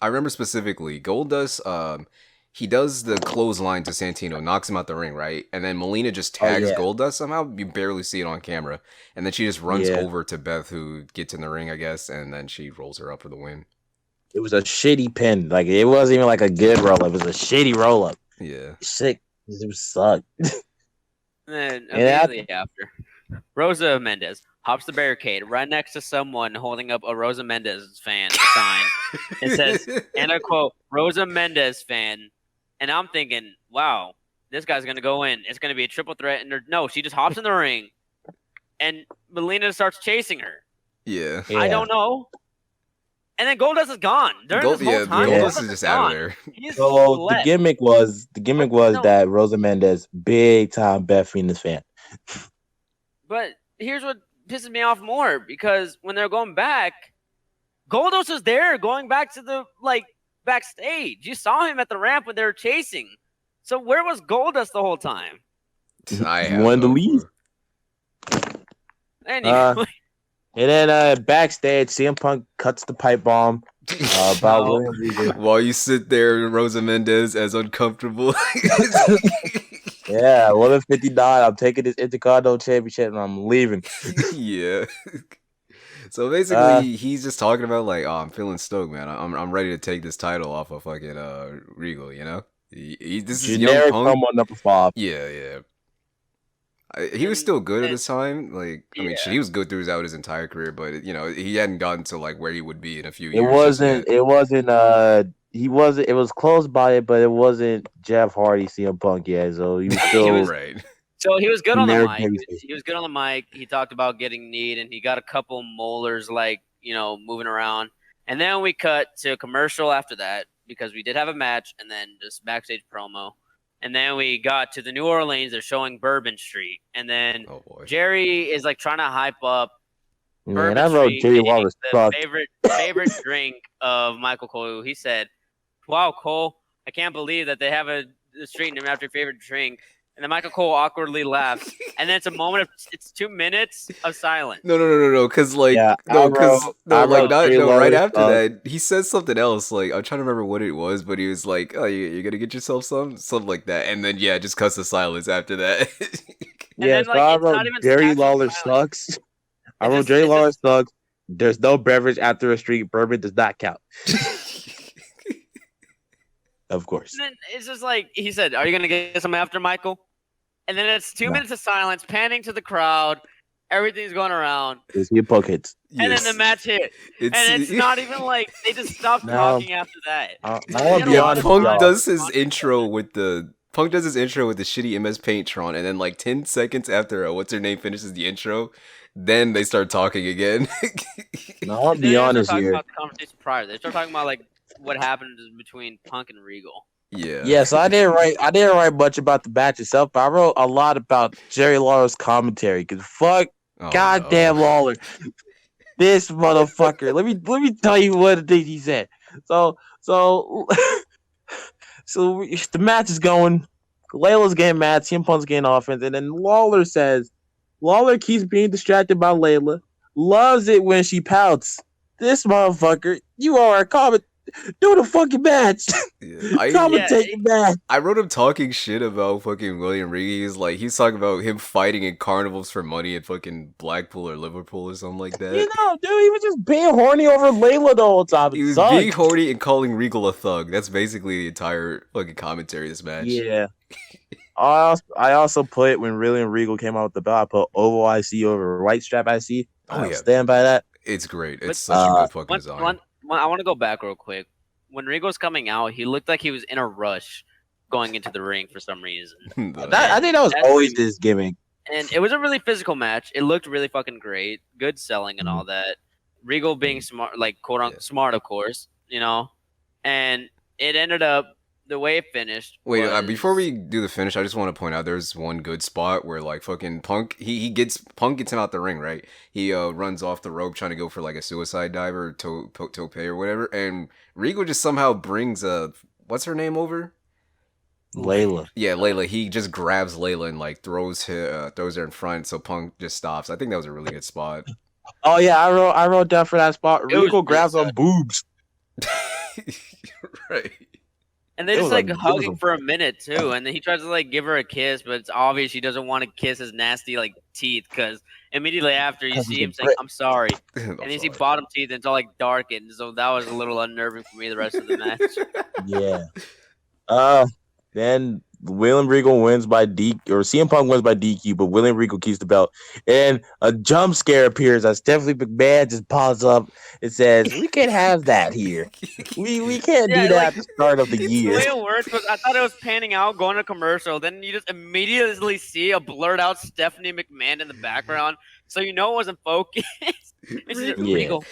Speaker 1: I remember specifically Goldust. He does the clothesline to Santino, knocks him out the ring, right? And then Melina just tags Goldust somehow. You barely see it on camera, and then she just runs over to Beth, who gets in the ring, I guess, and then she rolls her up for the win.
Speaker 2: It was a shitty pin. Like, it wasn't even like a good roll up. It was a shitty roll up.
Speaker 1: Yeah,
Speaker 2: sick. It was sucked.
Speaker 3: And immediately after, Rosa Mendez hops the barricade right next to someone holding up a Rosa Mendez fan sign. It says, and I quote, Rosa Mendez fan. And I'm thinking, wow, this guy's going to go in. It's going to be a triple threat. And no, she just hops in the ring. And Melina starts chasing her.
Speaker 1: Yeah.
Speaker 3: I don't know. And then Goldust is gone. During this whole time,
Speaker 1: Goldust is just out of there.
Speaker 2: So the gimmick was that Rosa Mendez, big time Beth Phoenix fan.
Speaker 3: But here's what pisses me off more, because when they're going back, Goldust was there going back to the backstage. You saw him at the ramp when they were chasing. So where was Goldust the whole time?
Speaker 2: I wanted to leave.
Speaker 3: Anyway.
Speaker 2: And then backstage, CM Punk cuts the pipe bomb.
Speaker 1: While you sit there, Rosa Mendez as uncomfortable.
Speaker 2: Yeah, 11:59. I'm taking this Intercontinental Championship and I'm leaving.
Speaker 1: Yeah. So basically, he's just talking about I'm feeling stoked, man. I'm ready to take this title off of fucking Regal. You know, this is young Punk.
Speaker 2: Number 5.
Speaker 1: Yeah. He was still good at this time. He was good throughout his entire career, but he hadn't gotten to where he would be in a few years.
Speaker 2: It was close by it, but it wasn't Jeff Hardy, CM Punk yet. So he was still
Speaker 1: right.
Speaker 3: So he was good on the mic. He was good on the mic. He talked about getting kneed, and he got a couple molars, moving around. And then we cut to a commercial after that, because we did have a match, and then just backstage promo. And then we got to the New Orleans. They're showing Bourbon Street, and then Jerry is like trying to hype up Bourbon Street.
Speaker 2: Jerry Lawler
Speaker 3: the favorite drink of Michael Cole. He said, "Wow, Cole, I can't believe that they have a street named after your favorite drink." And then Michael Cole awkwardly laughs, and then it's a moment of 2 minutes of silence.
Speaker 1: No, because like right after that, he says something else. Like I'm trying to remember what it was, but he was like, "Oh, you're gonna get yourself something like that," and then just cuts the silence after that.
Speaker 2: So I wrote Jerry Lawler sucks. I wrote Jerry Lawler sucks. There's no beverage after a street. Bourbon does not count. Of course.
Speaker 3: And then it's just like he said, "Are you gonna get some after Michael?" And then it's 2 minutes of silence, panning to the crowd. Everything's going around.
Speaker 2: It's your pockets.
Speaker 3: And then the match hit. It's not even like they just stopped talking after that.
Speaker 1: Punk does his intro with the shitty MS Paint Tron, and then like 10 seconds after what's her name finishes the intro, then they start talking again.
Speaker 2: I'll be honest here.
Speaker 3: About the conversation prior. They start talking about like what happened between Punk and Regal.
Speaker 2: Yeah. So I didn't write much about the match itself, but I wrote a lot about Jerry Lawler's commentary. Cause goddamn Lawler, this motherfucker. Let me tell you what it is he said. So the match is going. Layla's getting mad. CM Punk's getting offense, and then Lawler keeps being distracted by Layla. Loves it when she pouts. This motherfucker, you are a comment. Do the fucking match. Commentate the match.
Speaker 1: I wrote him talking shit about fucking William Regal. He's talking about him fighting in carnivals for money at fucking Blackpool or Liverpool or something like that.
Speaker 2: Dude, he was just being horny over Layla the whole time.
Speaker 1: He was being horny and calling Regal a thug. That's basically the entire fucking commentary of this match.
Speaker 2: Yeah. I also put when William Regal came out with the belt, I put Oval IC over White Strap IC. I stand by that.
Speaker 1: It's great. It's such a good fucking design.
Speaker 3: I want to go back real quick. When Regal's coming out, he looked like he was in a rush going into the ring for some reason.
Speaker 2: I think that was always his gimmick.
Speaker 3: And it was a really physical match. It looked really fucking great. Good selling and all that. Regal being smart, like quote unquote smart, of course, And it ended up the way it finished.
Speaker 1: Wait, before we do the finish, I just want to point out there's one good spot where like fucking Punk Punk gets him out the ring, right? He runs off the rope trying to go for like a suicide dive or tope or whatever, and Regal just somehow brings what's her name over?
Speaker 2: Layla.
Speaker 1: Yeah, Layla. He just grabs Layla and like throws her in front, so Punk just stops. I think that was a really good spot.
Speaker 2: Oh yeah, I wrote down for that spot. Regal grabs on boobs.
Speaker 1: Right.
Speaker 3: And they just like hugging for a minute too, and then he tries to like give her a kiss, but it's obvious she doesn't want to kiss his nasty like teeth because immediately after you see him saying "I'm sorry," and you see bottom teeth, and it's all like darkened. So that was a little unnerving for me the rest of the match.
Speaker 2: Yeah. Then William Regal wins by DQ, or CM Punk wins by DQ, but William Regal keeps the belt. And a jump scare appears as Stephanie McMahon just pops up. It says, "We can't have that here. We can't do that at the start of the year."
Speaker 3: The way it worked was I thought it was panning out, going to commercial. Then you just immediately see a blurred out Stephanie McMahon in the background. So it wasn't focused. Regal.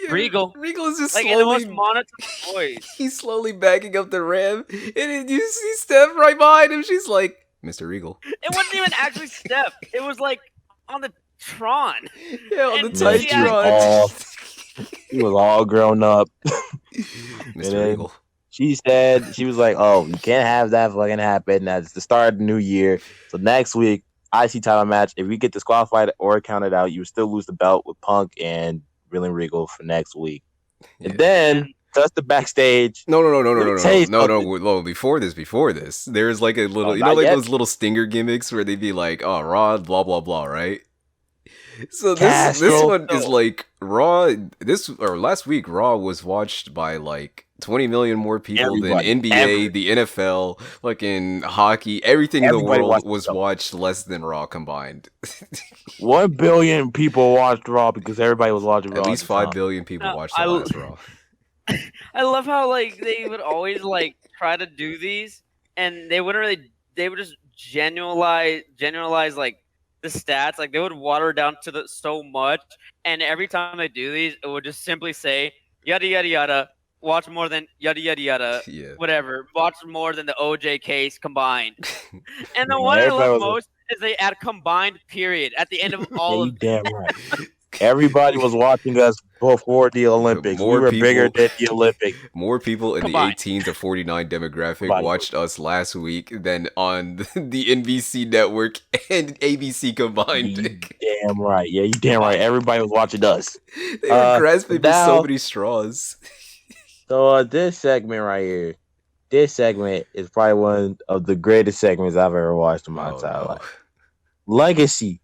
Speaker 3: Regal is just like slowly, in the most monotone voice.
Speaker 1: He's slowly backing up the ramp, and then you see Steph right behind him. She's like, "Mr. Regal."
Speaker 3: It wasn't even actually Steph. It was like on the Tron.
Speaker 1: Yeah, on the Titantron.
Speaker 2: He was all grown up.
Speaker 1: Mr. Regal.
Speaker 2: She was like, "Oh, you can't have that fucking happen. That's the start of the new year. So next week, IC title match. If we get disqualified or counted out, you would still lose the belt with Punk and William Regal for next week." Yeah. And then just the backstage.
Speaker 1: No. Before this, there's like a little, those little stinger gimmicks where they'd be like, "Oh, Raw, blah blah blah," right? So this one is like Raw. Last week, Raw was watched by like 20 million more people than NBA, the NFL, fucking hockey, everything in the world was watched less than Raw combined.
Speaker 2: 1 billion people watched Raw because everybody was watching Raw.
Speaker 1: At least 5 billion people watched the last Raw.
Speaker 3: I love how like they would always like try to do these, and they would just generalize like the stats. Like they would water down to so much, and every time they do these, it would just simply say yada yada yada. watch more than yada yada yada, whatever. Watch more than the OJ case combined. And the one I love most is they add combined period at the end of all of
Speaker 2: damn right. Everybody was watching us before the Olympics. We were bigger than the Olympics.
Speaker 1: More people in combined. The 18 to 49 demographic watched us last week than on the NBC network and ABC combined.
Speaker 2: Damn right. Yeah, you damn right. Everybody was watching us.
Speaker 1: They were grasping so many straws.
Speaker 2: So this segment right here, this segment is probably one of the greatest segments I've ever watched in my entire life. Legacy,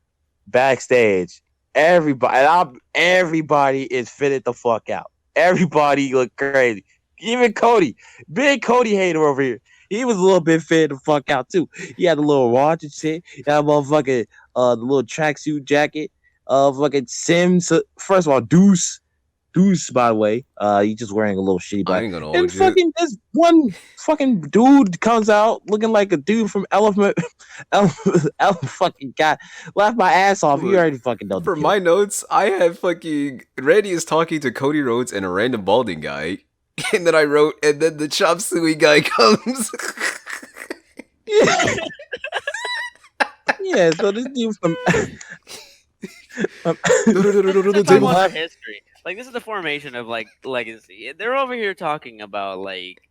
Speaker 2: backstage. Everybody is fitted the fuck out. Everybody look crazy. Even Cody, big Cody hater over here. He was a little bit fitted the fuck out too. He had a little watch and shit. He had a motherfucking the little tracksuit jacket. Fucking Sims. First of all, Deuce, by the way, he's just wearing a little shitty body. And fucking this one fucking dude comes out looking like a dude from Elephant fucking guy. Laugh my ass off. You already fucking know.
Speaker 1: For my notes, I have fucking Randy is talking to Cody Rhodes and a random balding guy. And then I wrote, and then the chop suey guy comes.
Speaker 2: Yeah, so this dude from
Speaker 3: history. Like, this is the formation of, like, Legacy. They're over here talking about, like,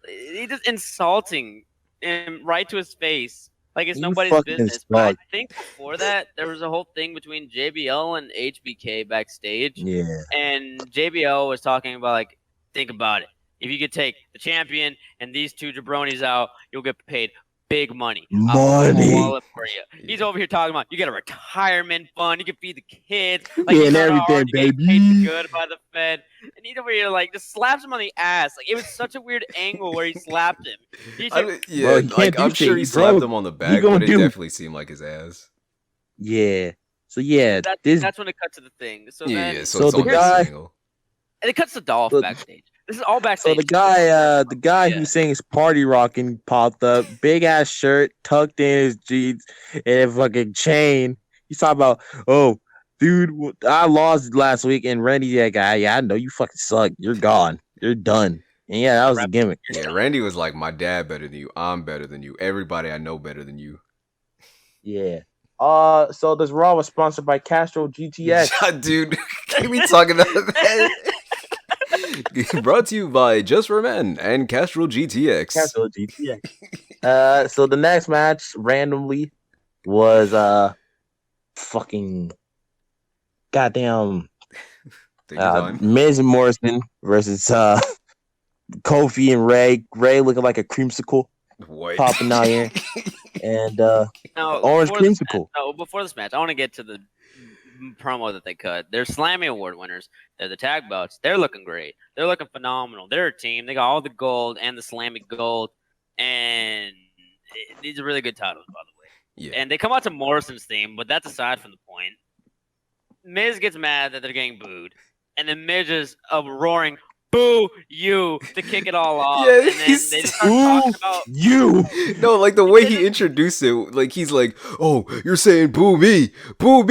Speaker 3: he just insulting him right to his face. Like, it's nobody's business. But I think before that, there was a whole thing between JBL and HBK backstage.
Speaker 2: Yeah.
Speaker 3: And JBL was talking about, like, think about it. If you could take the champion and these two jabronis out, you'll get paid big money.
Speaker 2: Money.
Speaker 3: Wallet for you. He's over here talking about you get a retirement fund, you can feed the kids,
Speaker 2: like, and everything, baby.
Speaker 3: Paid good by the Fed, and he's over here like just slaps him on the ass. Like, it was such a weird angle where he slapped him.
Speaker 1: I'm sure he slapped him on the back, but it definitely seemed like his ass.
Speaker 2: Yeah. So yeah,
Speaker 3: that's when it cut to the thing. So
Speaker 2: so the guy.
Speaker 3: And it cuts to Dolph backstage. This is all backstage.
Speaker 2: So the guy who sings "Party Rockin'" popped up, big ass shirt tucked in his jeans and a fucking chain. He's talking about, oh, dude, I lost last week, and Randy, that guy, yeah, I know you fucking suck. You're gone. You're done. And yeah, that was the gimmick.
Speaker 1: Yeah, Randy was like, my dad better than you. I'm better than you. Everybody I know better than you.
Speaker 2: Yeah. So this Raw was sponsored by Castro GTX.
Speaker 1: Dude, can we talk about that? Brought to you by Just for Men and Castrol GTX.
Speaker 2: Castrol GTX. So the next match randomly was fucking goddamn Miz and Morrison versus Kofi and Ray. Ray looking like a creamsicle.
Speaker 1: What?
Speaker 2: Popping out here. And orange creamsicle.
Speaker 3: Before this match, I want to get to the promo that they cut. They're Slammy Award winners. They're the tag belts. They're looking great. They're looking phenomenal. They're a team. They got all the gold and the Slammy gold. And these are really good titles, by the way.
Speaker 1: Yeah.
Speaker 3: And they come out to Morrison's theme, but that's aside from the point. Miz gets mad that they're getting booed. And then Miz is roaring, boo you, to kick it all off.
Speaker 1: Yeah,
Speaker 3: and then they just start talking about
Speaker 2: you.
Speaker 1: No, like the way he introduced it, like he's like, oh, you're saying boo me, boo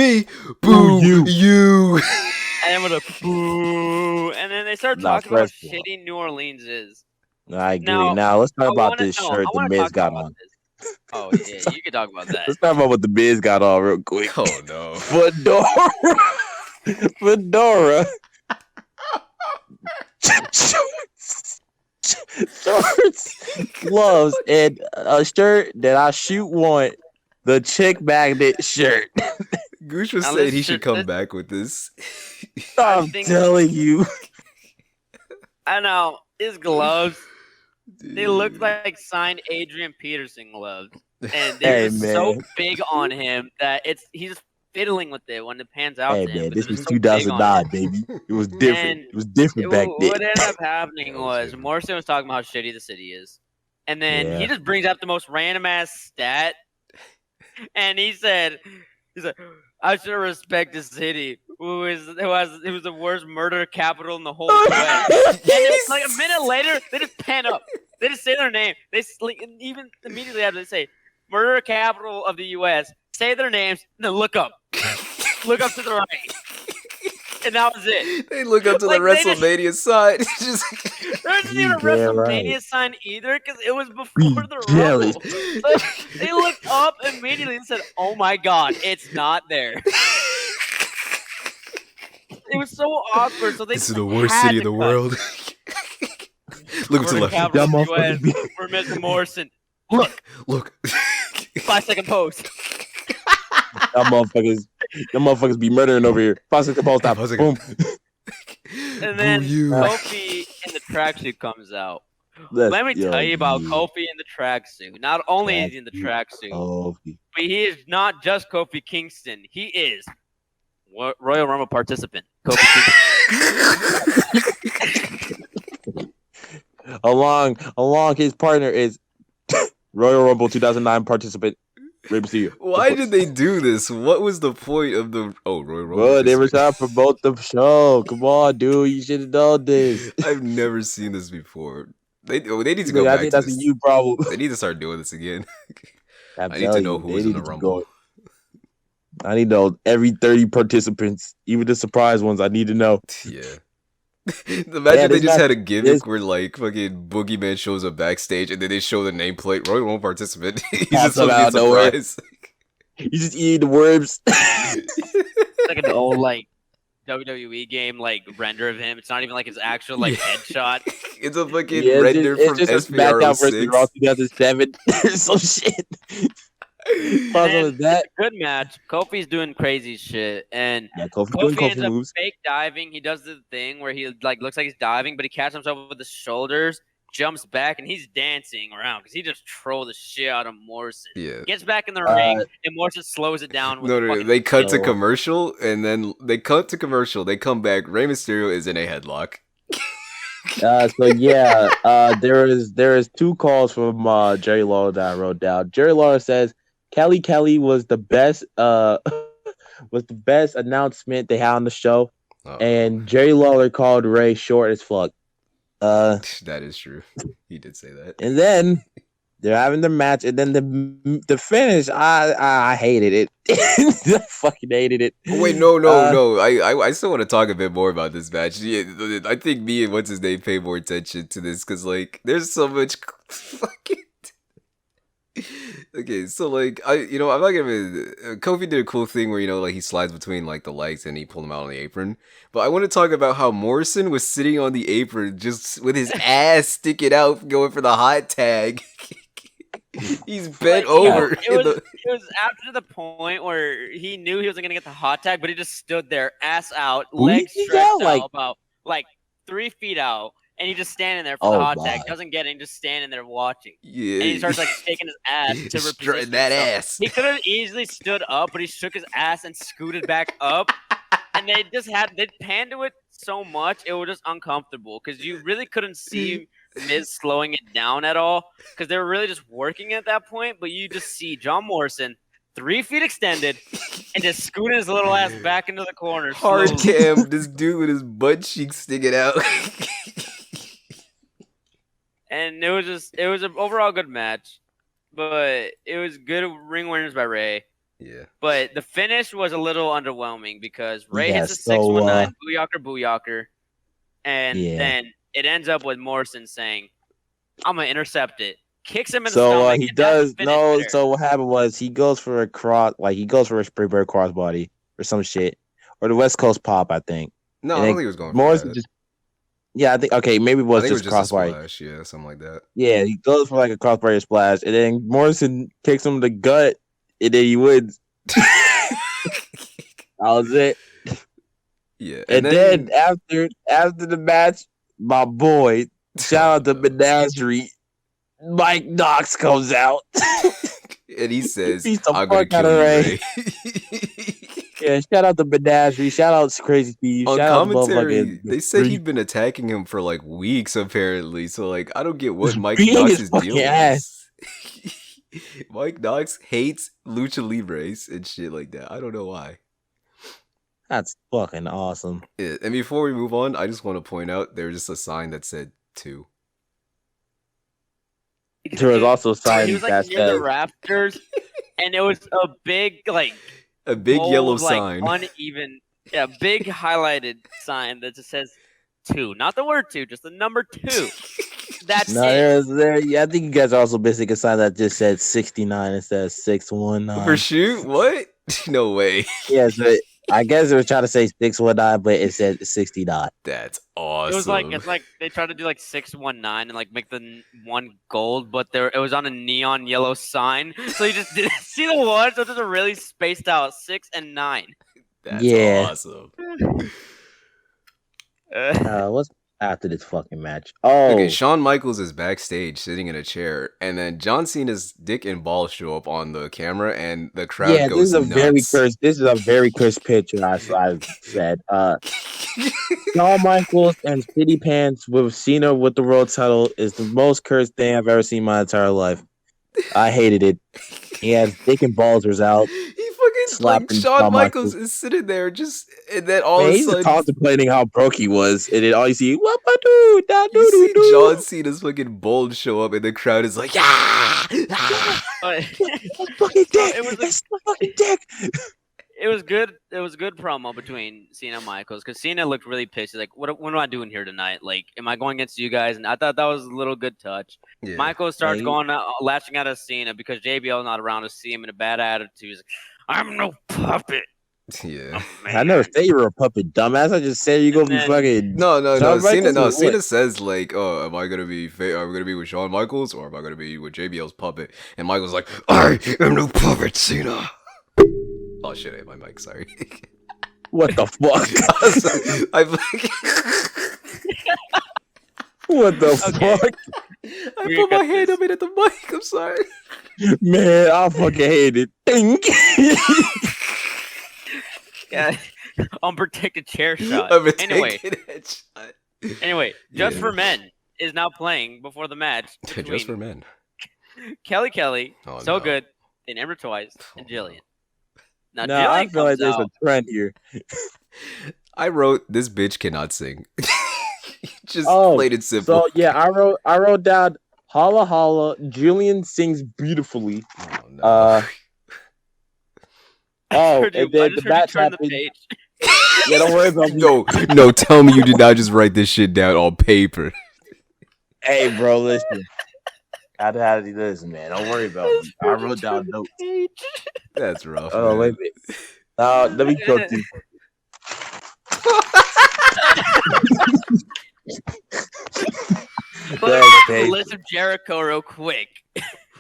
Speaker 1: you.
Speaker 3: And with a boo, and then they start talking about how shitty New Orleans is.
Speaker 2: I agree. Now let's talk about this shirt the Miz got on.
Speaker 3: Oh yeah, you can talk about that.
Speaker 2: Let's talk about what the Miz got on real quick.
Speaker 1: Oh no,
Speaker 2: fedora. Shorts, gloves, and a shirt that I want. The chick magnet shirt.
Speaker 1: Gooch was saying he should come back with this.
Speaker 2: I'm telling you.
Speaker 3: I know. His gloves, they look like signed Adrian Peterson gloves. And they're so big on him that he's fiddling with it when it pans out to him.
Speaker 2: Man, this was 2009, baby. It was different. It was different back then.
Speaker 3: What ended up happening was Morrison was talking about how shitty the city is. And then he just brings up the most random ass stat. And he said, I should respect the city, who was the worst murder capital in the whole West. And it's like a minute later, they just pan up. They just say their name. They even immediately after they say murder capital of the U.S. Say their names and then look up. Look up to the right. And that was it.
Speaker 1: They look up to
Speaker 3: Like,
Speaker 1: the WrestleMania sign.
Speaker 3: There wasn't even a WrestleMania sign either because it was before the Rumble. So they looked up immediately and said, "Oh my God, it's not there." It was so awkward. So
Speaker 1: this is the worst city in the world. Look to the left.
Speaker 3: We're Mr. Morrison.
Speaker 1: Look.
Speaker 3: 5-second post.
Speaker 2: Y'all motherfuckers be murdering over here. 5-second post. Stop. Boom.
Speaker 3: And then Kofi in the tracksuit comes out. Let me tell you about Kofi in the tracksuit. Not only is he in the tracksuit, but he is not just Kofi Kingston. He is Royal Rumble participant. Kofi
Speaker 2: Kingston. along his partner is Royal Rumble 2009 participant Rey Mysterio.
Speaker 1: Why did they do this? What was the point of the Royal Rumble?
Speaker 2: Bro, they were trying to promote the show. Come on, dude, you should have known this.
Speaker 1: I've never seen this before. They need to go back.
Speaker 2: I think that's a you problem.
Speaker 1: They need to start doing this again. I need to know who's in the Rumble.
Speaker 2: I need to know every 30 participants, even the surprise ones. I need to know.
Speaker 1: Yeah. Imagine they just had a gimmick where like fucking Boogeyman shows up backstage and then they show the nameplate Royal Rumble participant. He's just a surprise.
Speaker 2: You just eat the worms.
Speaker 3: Like an old like WWE game like render of him. It's not even like his actual like headshot.
Speaker 1: It's a fucking render from SPR 06.
Speaker 2: 2007 or some shit.
Speaker 3: That good match. Kofi's doing crazy shit, and Kofi ends up fake diving. He does the thing where he like looks like he's diving, but he catches himself with the shoulders, jumps back, and he's dancing around because he just trolled the shit out of Morrison.
Speaker 1: Yeah,
Speaker 3: gets back in the ring, and Morrison slows it down.
Speaker 1: No, they cut to commercial, and then they cut to commercial. They come back. Rey Mysterio is in a headlock.
Speaker 2: There is 2 calls from Jerry Lawler that I wrote down. Jerry Lawler says Kelly was the best announcement they had on the show. And Jerry Lawler called Ray short as fuck.
Speaker 1: That is true. He did say that.
Speaker 2: And then they're having the match, and then the finish. I hated it. I fucking hated it.
Speaker 1: Wait, no. I still want to talk a bit more about this match. Yeah, I think me and what's his name pay more attention to this because like there's so much fucking. Okay, so like I'm not gonna. Kofi did a cool thing where like he slides between like the legs and he pulled him out on the apron. But I want to talk about how Morrison was sitting on the apron just with his ass sticking out, going for the hot tag. He's bent over.
Speaker 3: It was after the point where he knew he wasn't gonna get the hot tag, but he just stood there, ass out, legs stretched out, about like 3 feet out. And he's just standing there for the hot tag. Doesn't get it. He's just standing there watching.
Speaker 1: Yeah.
Speaker 3: And he starts like shaking his ass to reposition
Speaker 1: that ass.
Speaker 3: He could have easily stood up, but he shook his ass and scooted back up. And they panned to it so much, it was just uncomfortable because you really couldn't see Miz slowing it down at all because they were really just working at that point. But you just see John Morrison 3 feet extended and just scooting his little ass back into the corner.
Speaker 1: Hard cam, this dude with his butt cheeks sticking out.
Speaker 3: And it was an overall good match, but it was good ring winners by Ray.
Speaker 1: Yeah. But
Speaker 3: the finish was a little underwhelming because Ray hits a 619 booyaka, and then it ends up with Morrison saying, "I'm gonna intercept it." Kicks him in the stomach.
Speaker 2: He does no. So what happened was he goes for a Springboard crossbody or some shit, or the West Coast pop, I think.
Speaker 1: No, I don't think he was going.
Speaker 2: Morrison just. Yeah, I think maybe it was just crossbody.
Speaker 1: Yeah, something like that.
Speaker 2: Yeah, he goes for like a crossbody splash, and then Morrison kicks him in the gut, and then he wins. That was it.
Speaker 1: Yeah,
Speaker 2: and then after the match, my boy, shout out to Menagerie, Mike Knox comes out,
Speaker 1: and he says,
Speaker 2: "I'm gonna kill you, Ray." Yeah, shout out to Menagerie. Shout out to Crazy Steve.
Speaker 1: On
Speaker 2: shout
Speaker 1: commentary, they said he'd been attacking him for like weeks, apparently. So like, I don't get what Mike Knox's deal is. Mike Knox hates lucha libres and shit like that. I don't know why.
Speaker 2: That's fucking awesome.
Speaker 1: Yeah, and before we move on, I just want to point out there's just a sign that said 2.
Speaker 2: There was also a sign
Speaker 3: he was like near the rafters, and it was a big
Speaker 1: bold,
Speaker 3: yellow
Speaker 1: sign,
Speaker 3: uneven. Yeah, big highlighted sign that just says 2, not the word 2, just the number 2. That's it.
Speaker 2: Yeah, I think you guys are also missing a sign that just said 69 instead of 619.
Speaker 1: For shoot? What? No way.
Speaker 2: Yeah, so I guess it was trying to say 619, but it said 69.
Speaker 1: That's awesome.
Speaker 3: It was like it's like they tried to do like 619 and like make the one gold, but it was on a neon yellow sign, so you just didn't see the one. So it's just a really spaced out 6 and 9.
Speaker 1: That's awesome.
Speaker 2: What's after this fucking match? Oh,
Speaker 1: okay. Shawn Michaels is backstage sitting in a chair, and then John Cena's dick and balls show up on the camera, and the crowd goes nuts.
Speaker 2: This is a very cursed picture. I said. Shawn Michaels and Shitty Pants with Cena with the world title is the most cursed thing I've ever seen in my entire life. I hated it. He has dick and balls out.
Speaker 1: He fucking like Shawn Michaels is sitting there just, and then all of a sudden
Speaker 2: he's contemplating how broke he was, and then all you see,
Speaker 1: you see John Cena's fucking balls show up, and the crowd is like, yeah,
Speaker 2: fucking dick. It's my fucking dick.
Speaker 3: It was good. It was good promo between Cena and Michaels because Cena looked really pissed. He's like, what am I doing here tonight? Like, am I going against you guys? And I thought that was a little good touch. Yeah. Michaels starts latching out of Cena because JBL's not around to see him in a bad attitude. He's like, I'm no puppet.
Speaker 1: Yeah,
Speaker 2: I never said you were a puppet, dumbass. I just said you're gonna be fucking.
Speaker 1: No. Cena says like, "Oh, am I gonna be? Am I gonna be with Shawn Michaels or am I gonna be with JBL's puppet?" And Michael's like, "I am no puppet, Cena." Oh shit! I hit my mic. Sorry.
Speaker 2: What the fuck? What the fuck?
Speaker 1: I put my hand up at the mic. I'm sorry.
Speaker 2: Man, I fucking hate it.
Speaker 3: Yeah, unprotected chair shot. Anyway, Just for Men is now playing before the match.
Speaker 1: Just for Men.
Speaker 3: Kelly, good. They never twice, and Jillian. Now,
Speaker 2: I feel like there's a trend here.
Speaker 1: I wrote, this bitch cannot sing. Just plain and simple.
Speaker 2: So yeah, I wrote down holla holla. Jillian sings beautifully.
Speaker 1: Oh, no.
Speaker 2: And then the match happened. Yeah, don't worry about me.
Speaker 1: No, tell me you did not just write this shit down on paper.
Speaker 2: Hey, bro, listen. I had to do this, man. Don't worry about me. I wrote down notes.
Speaker 1: That's rough.
Speaker 2: Oh, wait a minute. Let me go through.
Speaker 3: The list of Jericho real quick.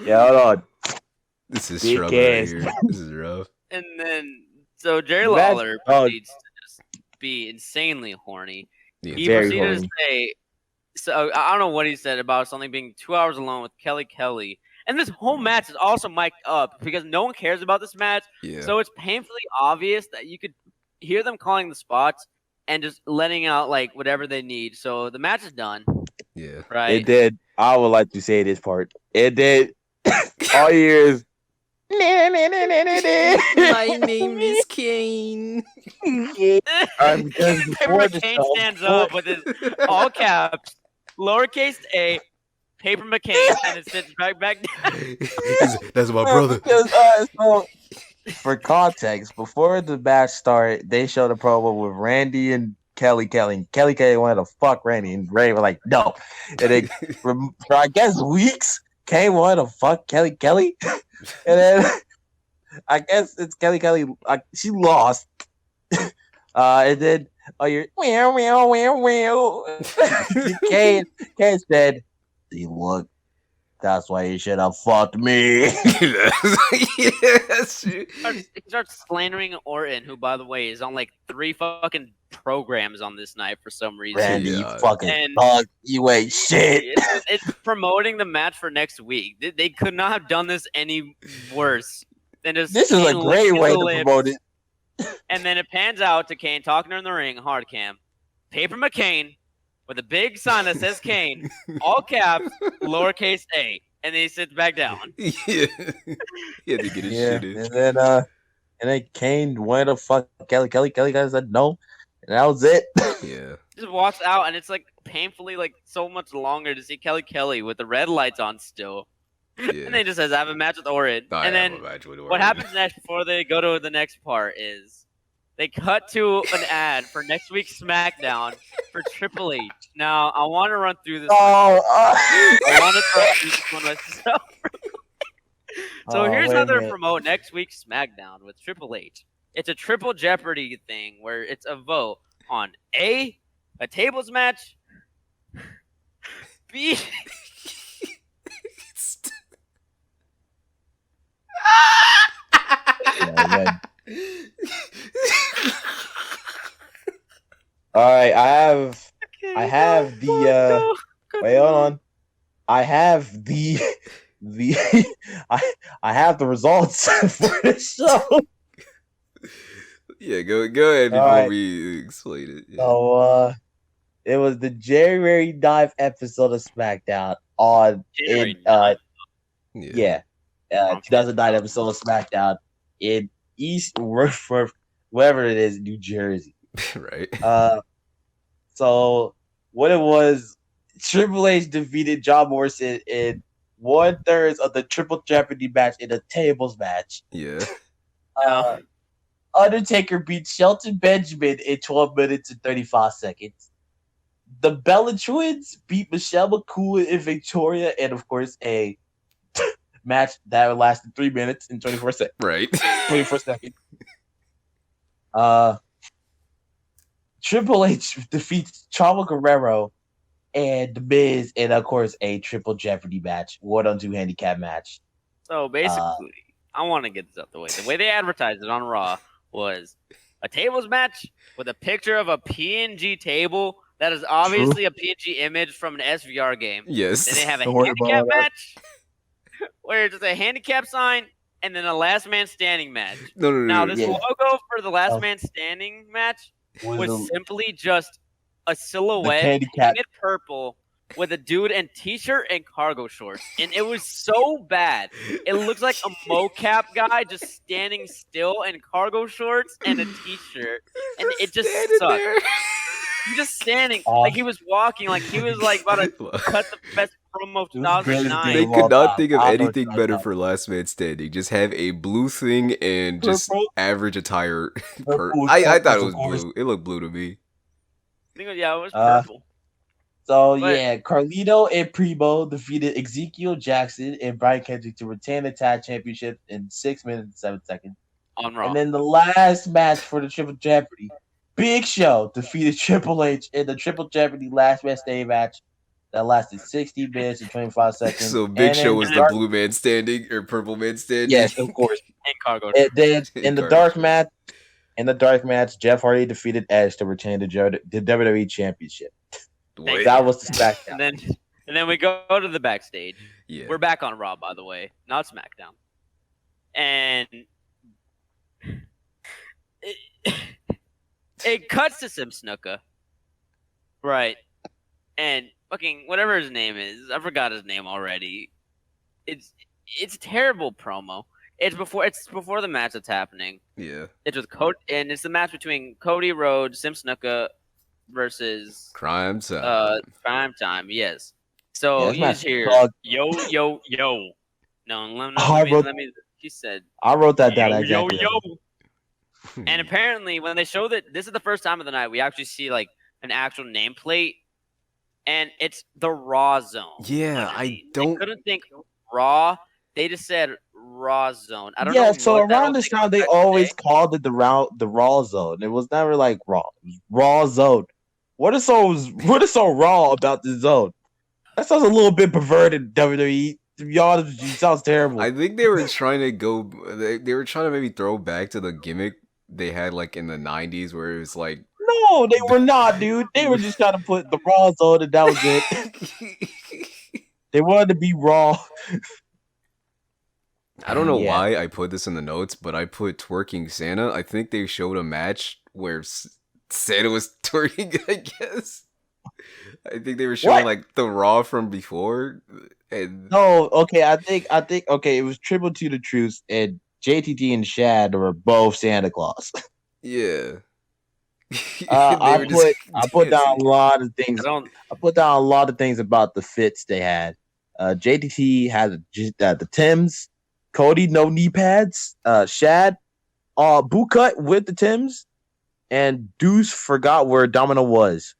Speaker 2: Yeah, hold on.
Speaker 1: This is rough right here. This is rough.
Speaker 3: And then, so Jerry Lawler proceeds to just be insanely horny. He proceeded to say, so I don't know what he said about something being 2 hours alone with Kelly. And this whole match is also mic'd up because no one cares about this match. Yeah. So it's painfully obvious that you could hear them calling the spots and just letting out like whatever they need. So the match is done.
Speaker 1: Yeah.
Speaker 3: Right.
Speaker 2: It did. I would like to say this part. It did. All years.
Speaker 1: My name is Kane.
Speaker 3: Paper Kane stands up with his all caps, lowercase a, Paper McCain, and it sits back down.
Speaker 1: That's my brother.
Speaker 2: So, for context, before the match started, they showed a promo with Randy and Kelly. Kelly wanted to fuck Randy, and Randy was like, no. And then, for I guess weeks, Kane wanted to fuck Kelly. And then I guess it's Kelly. She lost. And then you're Kane said, "See, look, that's why you should have fucked me."
Speaker 1: Yes.
Speaker 3: He starts slandering Orton, who, by the way, is on like 3 fucking programs on this night for some reason.
Speaker 2: Randy, you fucking fuck. You ain't shit.
Speaker 3: It's promoting the match for next week. They could not have done this any worse than just.
Speaker 2: This is a great way to promote it.
Speaker 3: And then it pans out to Kane talking to her in the ring, hard cam. Paper McCain with a big sign that says Kane, all caps, lowercase a, and then he sits back down.
Speaker 1: Yeah, he had to get his shit in.
Speaker 2: And then Kane went to fuck Kelly. Kelly guys said no, and that was it.
Speaker 1: Yeah,
Speaker 3: just walks out, and it's like painfully like so much longer to see Kelly with the red lights on still. Yeah. And then he just says, "I have a match with Orton." And then what happens next before they go to the next part is They cut to an ad for next week's SmackDown for Triple H. Now, I want to run through this. I want to run through this one myself. So here's how they're promote next week's SmackDown with Triple H. It's a Triple Jeopardy thing where it's a vote on A, a tables match, B,
Speaker 2: All right, I have the wait, hold on. I have the I have the results for the show.
Speaker 1: Yeah, go ahead before we explain it. Yeah.
Speaker 2: So it was the January 9th episode of SmackDown on 2009 episode of SmackDown in East Worthworth, wherever it is, New Jersey.
Speaker 1: Right.
Speaker 2: So what it was, Triple H defeated John Morrison in 1/3 of the Triple Jeopardy match in a tables match.
Speaker 1: Yeah.
Speaker 2: Undertaker beat Shelton Benjamin in 12 minutes and 35 seconds. The Bella Twins beat Michelle McCool and Victoria, and of course a match that lasted 3 minutes and 24 seconds.
Speaker 1: Right.
Speaker 2: 24 seconds. Triple H defeats Chavo Guerrero and The Miz, and of course a Triple Jeopardy match, 1-on-2 handicap match.
Speaker 3: So basically, I want to get this out the way. The way they advertised it on Raw was a tables match with a picture of a PNG table that is obviously a PNG image from an SVR game.
Speaker 1: Yes.
Speaker 3: Then they have a handicap match where it's just a handicap sign and then a last man standing match. Now, this logo for the last man standing match was simply just a silhouette painted purple with a dude in t-shirt and cargo shorts, and it was so bad. It looks like a mocap guy just standing still in cargo shorts and a t-shirt, and it just sucked. He's just standing like he was walking, like he was like about to cut the best promo of 2009.
Speaker 1: They could not think of anything better for Last Man Standing. Just have a blue thing and just average attire. I thought it was blue. It looked blue to me.
Speaker 3: Yeah, it was purple.
Speaker 2: Carlito and Primo defeated Ezekiel Jackson and Brian Kendrick to retain the tag championship in 6 minutes and 7 seconds.
Speaker 3: On Raw.
Speaker 2: And then the last match for the Triple Jeopardy, Big Show defeated Triple H in the Triple Jeopardy last man standing match that lasted 60 minutes and 25 seconds.
Speaker 1: So Big Show was the blue man standing or purple man standing?
Speaker 2: Yes, of course.
Speaker 3: And cargo.
Speaker 2: And then in the dark match, Jeff Hardy defeated Edge to retain the WWE Championship.
Speaker 1: Wait.
Speaker 2: That was the SmackDown.
Speaker 3: And then we go to the backstage.
Speaker 1: Yeah.
Speaker 3: We're back on Raw, by the way, not SmackDown. And it cuts to Sim Snuka. Right. And fucking whatever his name is, I forgot his name already. It's a terrible promo. It's before the match that's happening.
Speaker 1: Yeah.
Speaker 3: It's with Cody, and it's the match between Cody Rhodes, Sim Snuka versus
Speaker 1: Crime Time.
Speaker 3: Crime Time, yes. So he's here. Yo. No, let me. He said.
Speaker 2: I wrote that down. Exactly.
Speaker 3: Yo. And apparently, when they show that this is the first time of the night, we actually see like an actual nameplate, and it's the Raw Zone.
Speaker 1: Yeah,
Speaker 3: They couldn't think Raw. They just said Raw Zone. I don't know.
Speaker 2: Yeah, so around this time they always called it the Raw Zone. It was never like Raw. It was Raw Zone. What is so raw about this zone? That sounds a little bit perverted, WWE. To be honest, it sounds terrible.
Speaker 1: I think they were trying to go. They were trying to maybe throw back to the gimmick they had like in the 90s, where it was like.
Speaker 2: No, they were not, dude. They were just trying to put the Raw Zone, and that was it. They wanted to be raw.
Speaker 1: I don't know why I put this in the notes, but I put twerking Santa. I think they showed a match where Santa was twerking, I guess. I think they were showing like the Raw from before. And
Speaker 2: no, okay, I think okay, it was Triple to the Truth, and JTT and Shad were both Santa Claus.
Speaker 1: Yeah.
Speaker 2: I put down a lot of things. I put down a lot of things about the fits they had. JTT had the Tims. Cody no knee pads. Shad boot cut with the Tims. and Deuce forgot where Domino was.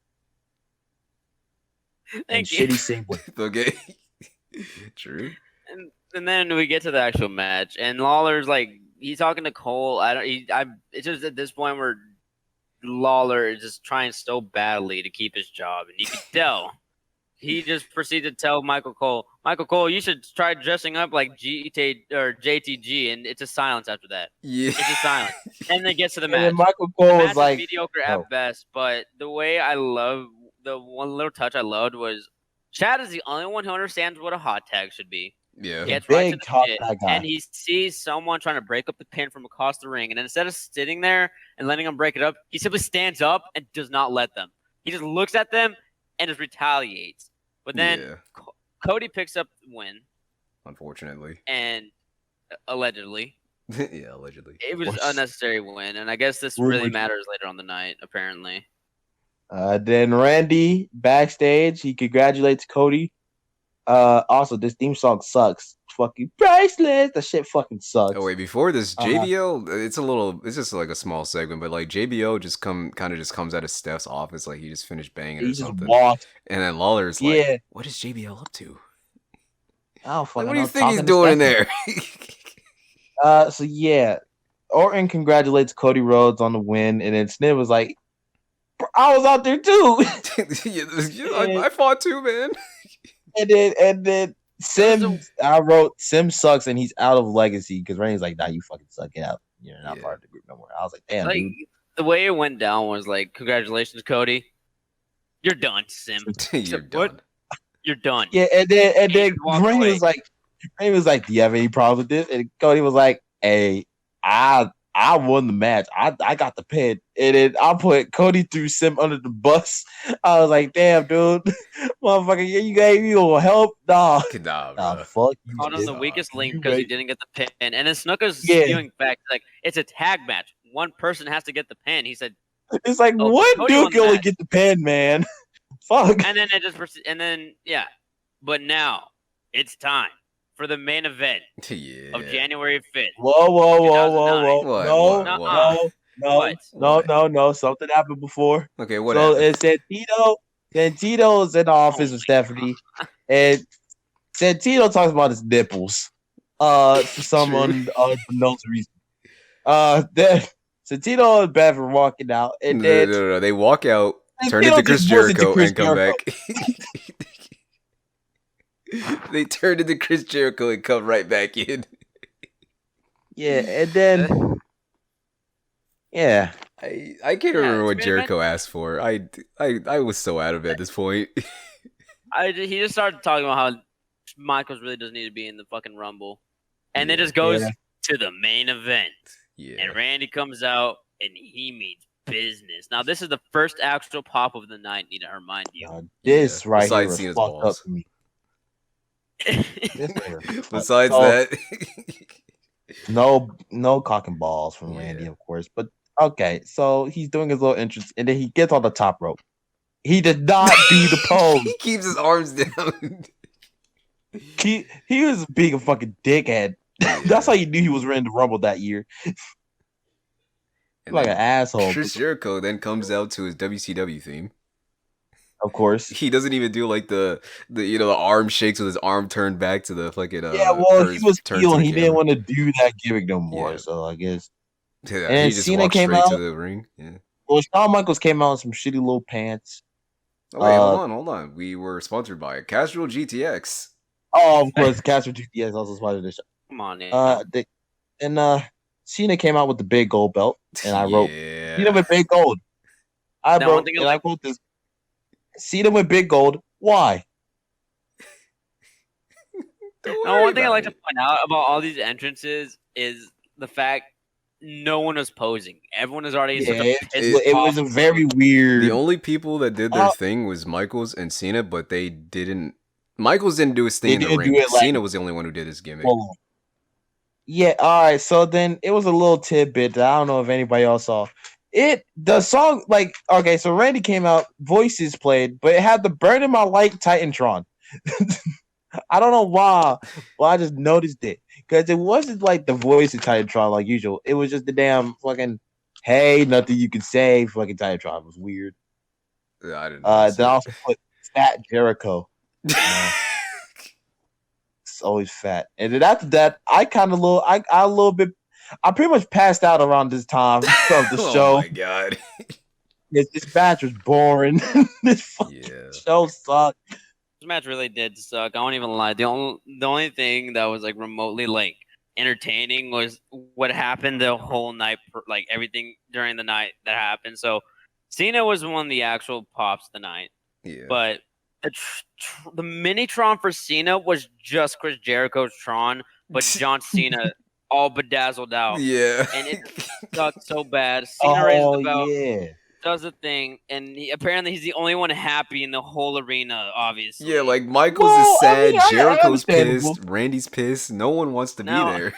Speaker 3: Thank
Speaker 2: you. Shitty segue.
Speaker 1: Okay. True.
Speaker 3: And then we get to the actual match, and Lawler's like, he's talking to Cole. It's just at this point where Lawler is just trying so badly to keep his job, and you can tell. He just proceeded to tell Michael Cole, you should try dressing up like JTG, and it's a silence after that.
Speaker 1: Yeah.
Speaker 3: It's a silence. And then it gets to the match.
Speaker 2: And Michael Cole was like
Speaker 3: mediocre at best, but the way I love, the one little touch I loved was Chad is the only one who understands what a hot tag should be.
Speaker 1: Yeah.
Speaker 3: Gets right to the pin, and he sees someone trying to break up the pin from across the ring, and then instead of sitting there and letting them break it up, he simply stands up and does not let them. He just looks at them and just retaliates. But then Cody picks up the win.
Speaker 1: Unfortunately.
Speaker 3: And allegedly.
Speaker 1: Yeah, allegedly.
Speaker 3: It was an unnecessary win, and I guess this really matters later on the night, apparently.
Speaker 2: Then Randy, backstage, he congratulates Cody. Also, this theme song sucks. Fucking priceless. That shit fucking sucks.
Speaker 1: Oh wait, before this, JBL, it's just like a small segment, but like JBL just comes out of Steph's office like he just finished banging or something.
Speaker 2: Walked.
Speaker 1: And then Lawler's like, what is JBL up to?
Speaker 2: Oh fuck!
Speaker 1: Like, what do you think he's doing in there?
Speaker 2: So yeah, Orton congratulates Cody Rhodes on the win, and then Sniv was like, I was out there too.
Speaker 1: I fought too, man.
Speaker 2: And then I wrote Sim sucks and he's out of legacy because Randy's like, nah, you fucking suck it out. You're not part of the group no more. I was like, damn, like, dude.
Speaker 3: The way it went down was like, congratulations, Cody. You're done, Sim.
Speaker 1: You're done. What?
Speaker 3: You're done.
Speaker 2: Yeah, and then Randy was like, do you have any problem with this? And Cody was like, hey, I won the match. I got the pin. And then I put Cody threw Sim under the bus. I was like, damn, dude. Motherfucker, you gave me a help? Nah, fuck you.
Speaker 3: Called him the weakest link because he didn't get the pin. And then Snuka's spewing back, like, it's a tag match. One person has to get the pin. He said,
Speaker 2: it's like, one dude can only get the pin, man. Fuck.
Speaker 3: And then But now, it's time for the main event of January 5th.
Speaker 2: Whoa. No. Something happened before.
Speaker 1: Okay, what happened?
Speaker 2: Santino's in the office with Stephanie, and Santino talks about his nipples for some unknown reason. Then Santino and Bev are walking out, and then
Speaker 1: no. They walk out, turn into Chris Jericho, and come back. They turned into Chris Jericho and come right back in.
Speaker 2: Yeah, and then
Speaker 1: I can't remember what Jericho asked for. I was so out of it at this point.
Speaker 3: He just started talking about how Michaels really doesn't need to be in the fucking Rumble, and it just goes to the main event. Yeah, and Randy comes out and he means business. Now this is the first actual pop of the night. Need to remind you.
Speaker 2: This right here is fucked up for me.
Speaker 1: Besides that,
Speaker 2: no cock and balls from Randy, of course. But okay, so he's doing his little entrance, and then he gets on the top rope. He did not do the pose.
Speaker 1: He keeps his arms down.
Speaker 2: He was being a fucking dickhead. That's how you knew he was ready to Rumble that year. Like an asshole.
Speaker 1: Chris Jericho then comes out to his WCW theme.
Speaker 2: Of course,
Speaker 1: he doesn't even do like the arm shakes with his arm turned back to the fucking.
Speaker 2: He was heel and he didn't want to do that gimmick no more. Yeah. So I guess.
Speaker 1: Yeah, and he just Cena came out to the ring. Yeah.
Speaker 2: Well, Shawn Michaels came out in some shitty little pants.
Speaker 1: Oh wait, hold on. We were sponsored by Casual GTX.
Speaker 2: Oh, of course, Casual GTX also sponsored this show.
Speaker 3: Come on, man.
Speaker 2: Cena came out with the big gold belt, and I wrote Cena with big gold. I quote this. Cena with big gold. Why?
Speaker 3: One thing I like to point out about all these entrances is the fact no one was posing. Everyone is already
Speaker 2: it was a very weird.
Speaker 1: The only people that did their thing was Michaels and Cena, but they didn't. Michaels didn't do his thing in the ring. Cena was the only one who did his gimmick.
Speaker 2: Yeah, all right. So then it was a little tidbit that I don't know if anybody else saw. The song, like, okay, so Randy came out, voices played, but it had the Burn in My Light Titantron. I don't know why, but I just noticed it. Because it wasn't like the voice of Titantron like usual. It was just the damn fucking Hey, nothing you can say. Fucking Titantron was weird.
Speaker 1: Yeah, I didn't know.
Speaker 2: Then I also put Fat Jericho. It's always fat. And then after that, I a little bit. I pretty much passed out around this time of the show.
Speaker 1: Oh my god.
Speaker 2: This match was boring. This fucking show sucked.
Speaker 3: This match really did suck. I won't even lie. The only thing that was like remotely like entertaining was what happened the whole night, like everything during the night that happened. So Cena was one of the actual pops of the night.
Speaker 1: Yeah.
Speaker 3: But the mini Tron for Cena was just Chris Jericho's Tron, but John Cena all bedazzled out.
Speaker 1: Yeah.
Speaker 3: And it sucked so bad. Cena raises the belt, does the thing, and apparently he's the only one happy in the whole arena, obviously.
Speaker 1: Yeah, like Michaels is sad, Jericho's pissed, Randy's pissed, no one wants to be there.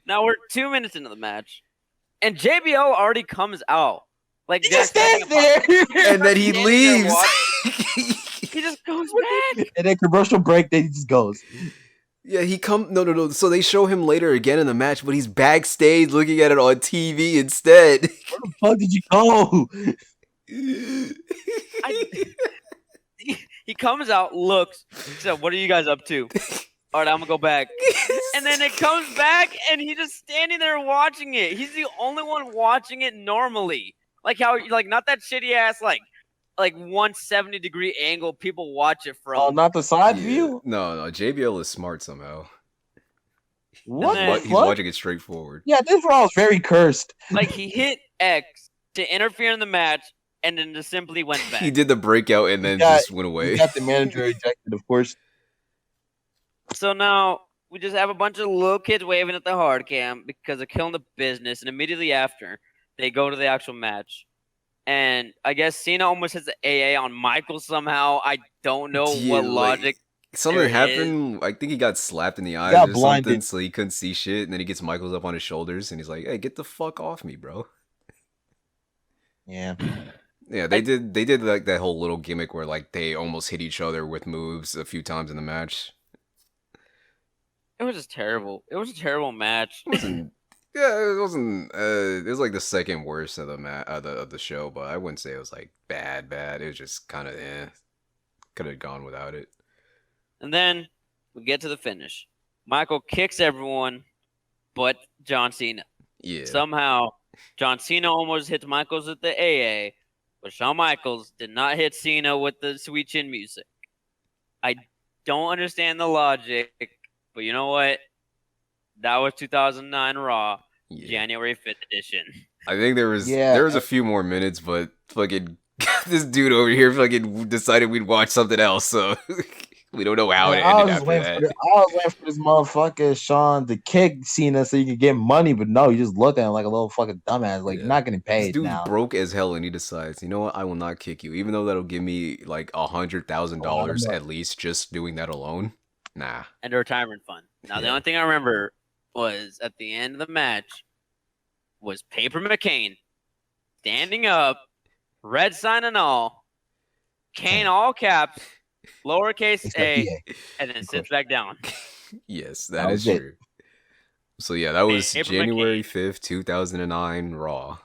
Speaker 3: Now we're 2 minutes into the match, and JBL already comes out. Like,
Speaker 2: he just stands there,
Speaker 1: and then he leaves.
Speaker 3: He just goes back.
Speaker 2: And then commercial break, then he just goes.
Speaker 1: Yeah, no. So they show him later again in the match, but he's backstage looking at it on TV instead.
Speaker 2: Where the fuck did you go?
Speaker 3: He comes out, looks, said, "What are you guys up to?" All right, I'm gonna go back. And then it comes back, and he's just standing there watching it. He's the only one watching it normally. Like how, like, not that shitty ass, like 170-degree angle people watch it from.
Speaker 2: Oh, not the side view?
Speaker 1: No. JBL is smart somehow.
Speaker 2: What?
Speaker 1: He's watching it straight forward.
Speaker 2: Yeah, this was very cursed.
Speaker 3: Like, he hit X to interfere in the match, and then just simply went back.
Speaker 1: He did the breakout and then just went away.
Speaker 2: He got the manager ejected, of course.
Speaker 3: So now we just have a bunch of little kids waving at the hard cam because they're killing the business, and immediately after, they go to the actual match. And I guess Cena almost hits the AA on Michael somehow. I don't know what logic.
Speaker 1: Something happened. I think he got slapped in the eyes or something, so he couldn't see shit. And then he gets Michaels up on his shoulders, and he's like, "Hey, get the fuck off me, bro."
Speaker 2: Yeah.
Speaker 1: Yeah, they did like that whole little gimmick where like they almost hit each other with moves a few times in the match.
Speaker 3: It was just terrible. It was a terrible match.
Speaker 1: Yeah, it wasn't. It was like the second worst of the show, but I wouldn't say it was like bad. It was just kind of could have gone without it.
Speaker 3: And then we get to the finish. Michael kicks everyone, but John Cena.
Speaker 1: Yeah.
Speaker 3: Somehow, John Cena almost hits Michaels with the AA, but Shawn Michaels did not hit Cena with the Sweet Chin music. I don't understand the logic, but you know what? That was 2009 Raw, January 5th edition.
Speaker 1: I think there was a few more minutes, but fucking this dude over here fucking decided we'd watch something else, so we don't know how it ended after that.
Speaker 2: I was waiting for this motherfucker Sean to kick Cena so you could get money, but no, you just looked at him like a little fucking dumbass. Like, you're not getting paid.
Speaker 1: This dude's
Speaker 2: now.
Speaker 1: broke as hell, and he decides, you know what? I will not kick you, even though that'll give me like $100,000 at least just doing that alone. Nah.
Speaker 3: And a retirement fund. Now, the only thing I remember was at the end of the match was Paper McCain standing up, red sign and all, Kane all caps, lowercase a, and then sits back down.
Speaker 1: Yes, that is true. So yeah, that was January 5th, 2009 Raw.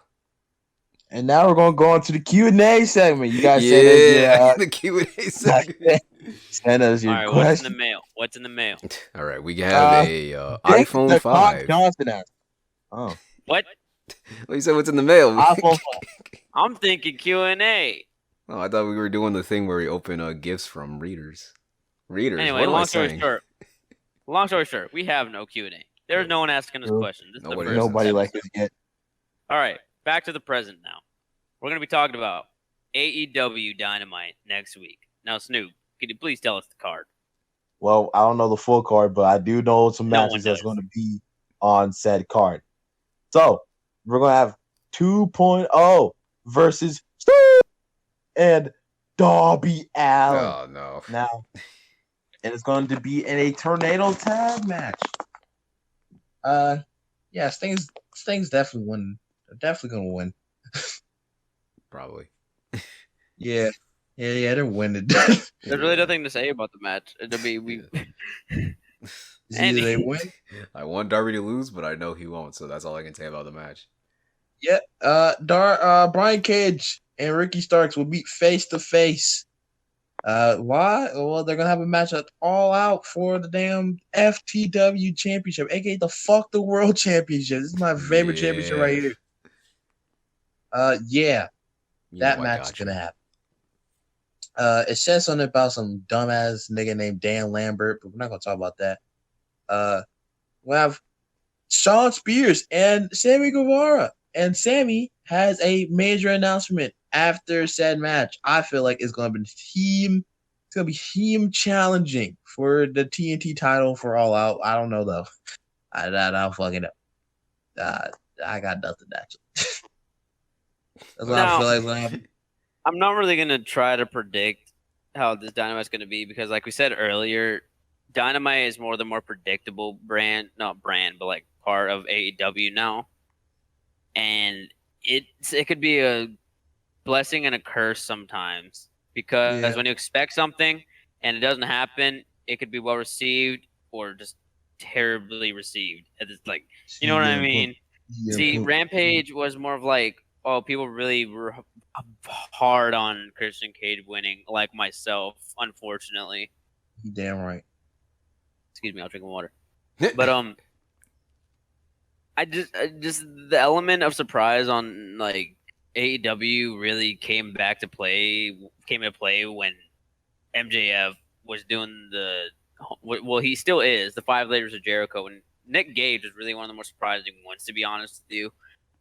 Speaker 1: And
Speaker 2: now we're going to go on to the Q&A segment. You guys said
Speaker 1: the Q&A segment.
Speaker 2: Send us your
Speaker 3: question. What's in the mail?
Speaker 1: All right, we have a iPhone 5.
Speaker 2: Johnson asked. Oh.
Speaker 3: What?
Speaker 1: Well, you said what's in the mail.
Speaker 2: iPhone 5.
Speaker 3: I'm thinking Q&A.
Speaker 1: Oh, I thought we were doing the thing where we open gifts from readers.
Speaker 3: Anyway, long story short, we have no Q&A. There's no one asking us questions. This
Speaker 2: nobody likes this yet.
Speaker 3: All right, back to the present now. We're going to be talking about AEW Dynamite next week. Now, Snoop, can you please tell us the card?
Speaker 2: Well, I don't know the full card, but I do know some matches that's going to be on said card. So, we're going to have 2.0 versus Steve and Darby Allin.
Speaker 1: Oh, no.
Speaker 2: Now, and it's going to be in a tornado tag match. Yeah, Sting's definitely winning. They're definitely going to win.
Speaker 1: Probably.
Speaker 2: Yeah, they're winning.
Speaker 3: There's really nothing to say about the match. It'll be
Speaker 2: Either they win.
Speaker 1: I want Darby to lose, but I know he won't, so that's all I can say about the match.
Speaker 2: Yeah. Brian Cage and Ricky Starks will meet face to face. Why? Well, they're gonna have a match at All Out for the damn FTW Championship, aka the Fuck the World Championship. This is my favorite championship right here. Yeah, that match is gonna happen. It says something about some dumbass nigga named Dan Lambert, but we're not gonna talk about that. We have Shawn Spears and Sammy Guevara, and Sammy has a major announcement after said match. I feel like it's gonna be team. It's gonna be team challenging for the TNT title for All Out. I don't know though. I don't fucking know. I got nothing actually. That's what I feel like.
Speaker 3: I'm not really gonna try to predict how this Dynamite's gonna be because, like we said earlier, Dynamite is more the more predictable not brand, but like part of AEW now, and it could be a blessing and a curse sometimes because when you expect something and it doesn't happen, it could be well received or just terribly received. It's like, you know what I mean? See, Rampage was more of like, oh, people really were hard on Christian Cage winning, like myself, unfortunately.
Speaker 2: Damn right.
Speaker 3: Excuse me, I'll drink water. But I just the element of surprise on like AEW really came into play when MJF was doing he still is the 5 Layers of Jericho, and Nick Gage is really one of the more surprising ones, to be honest with you.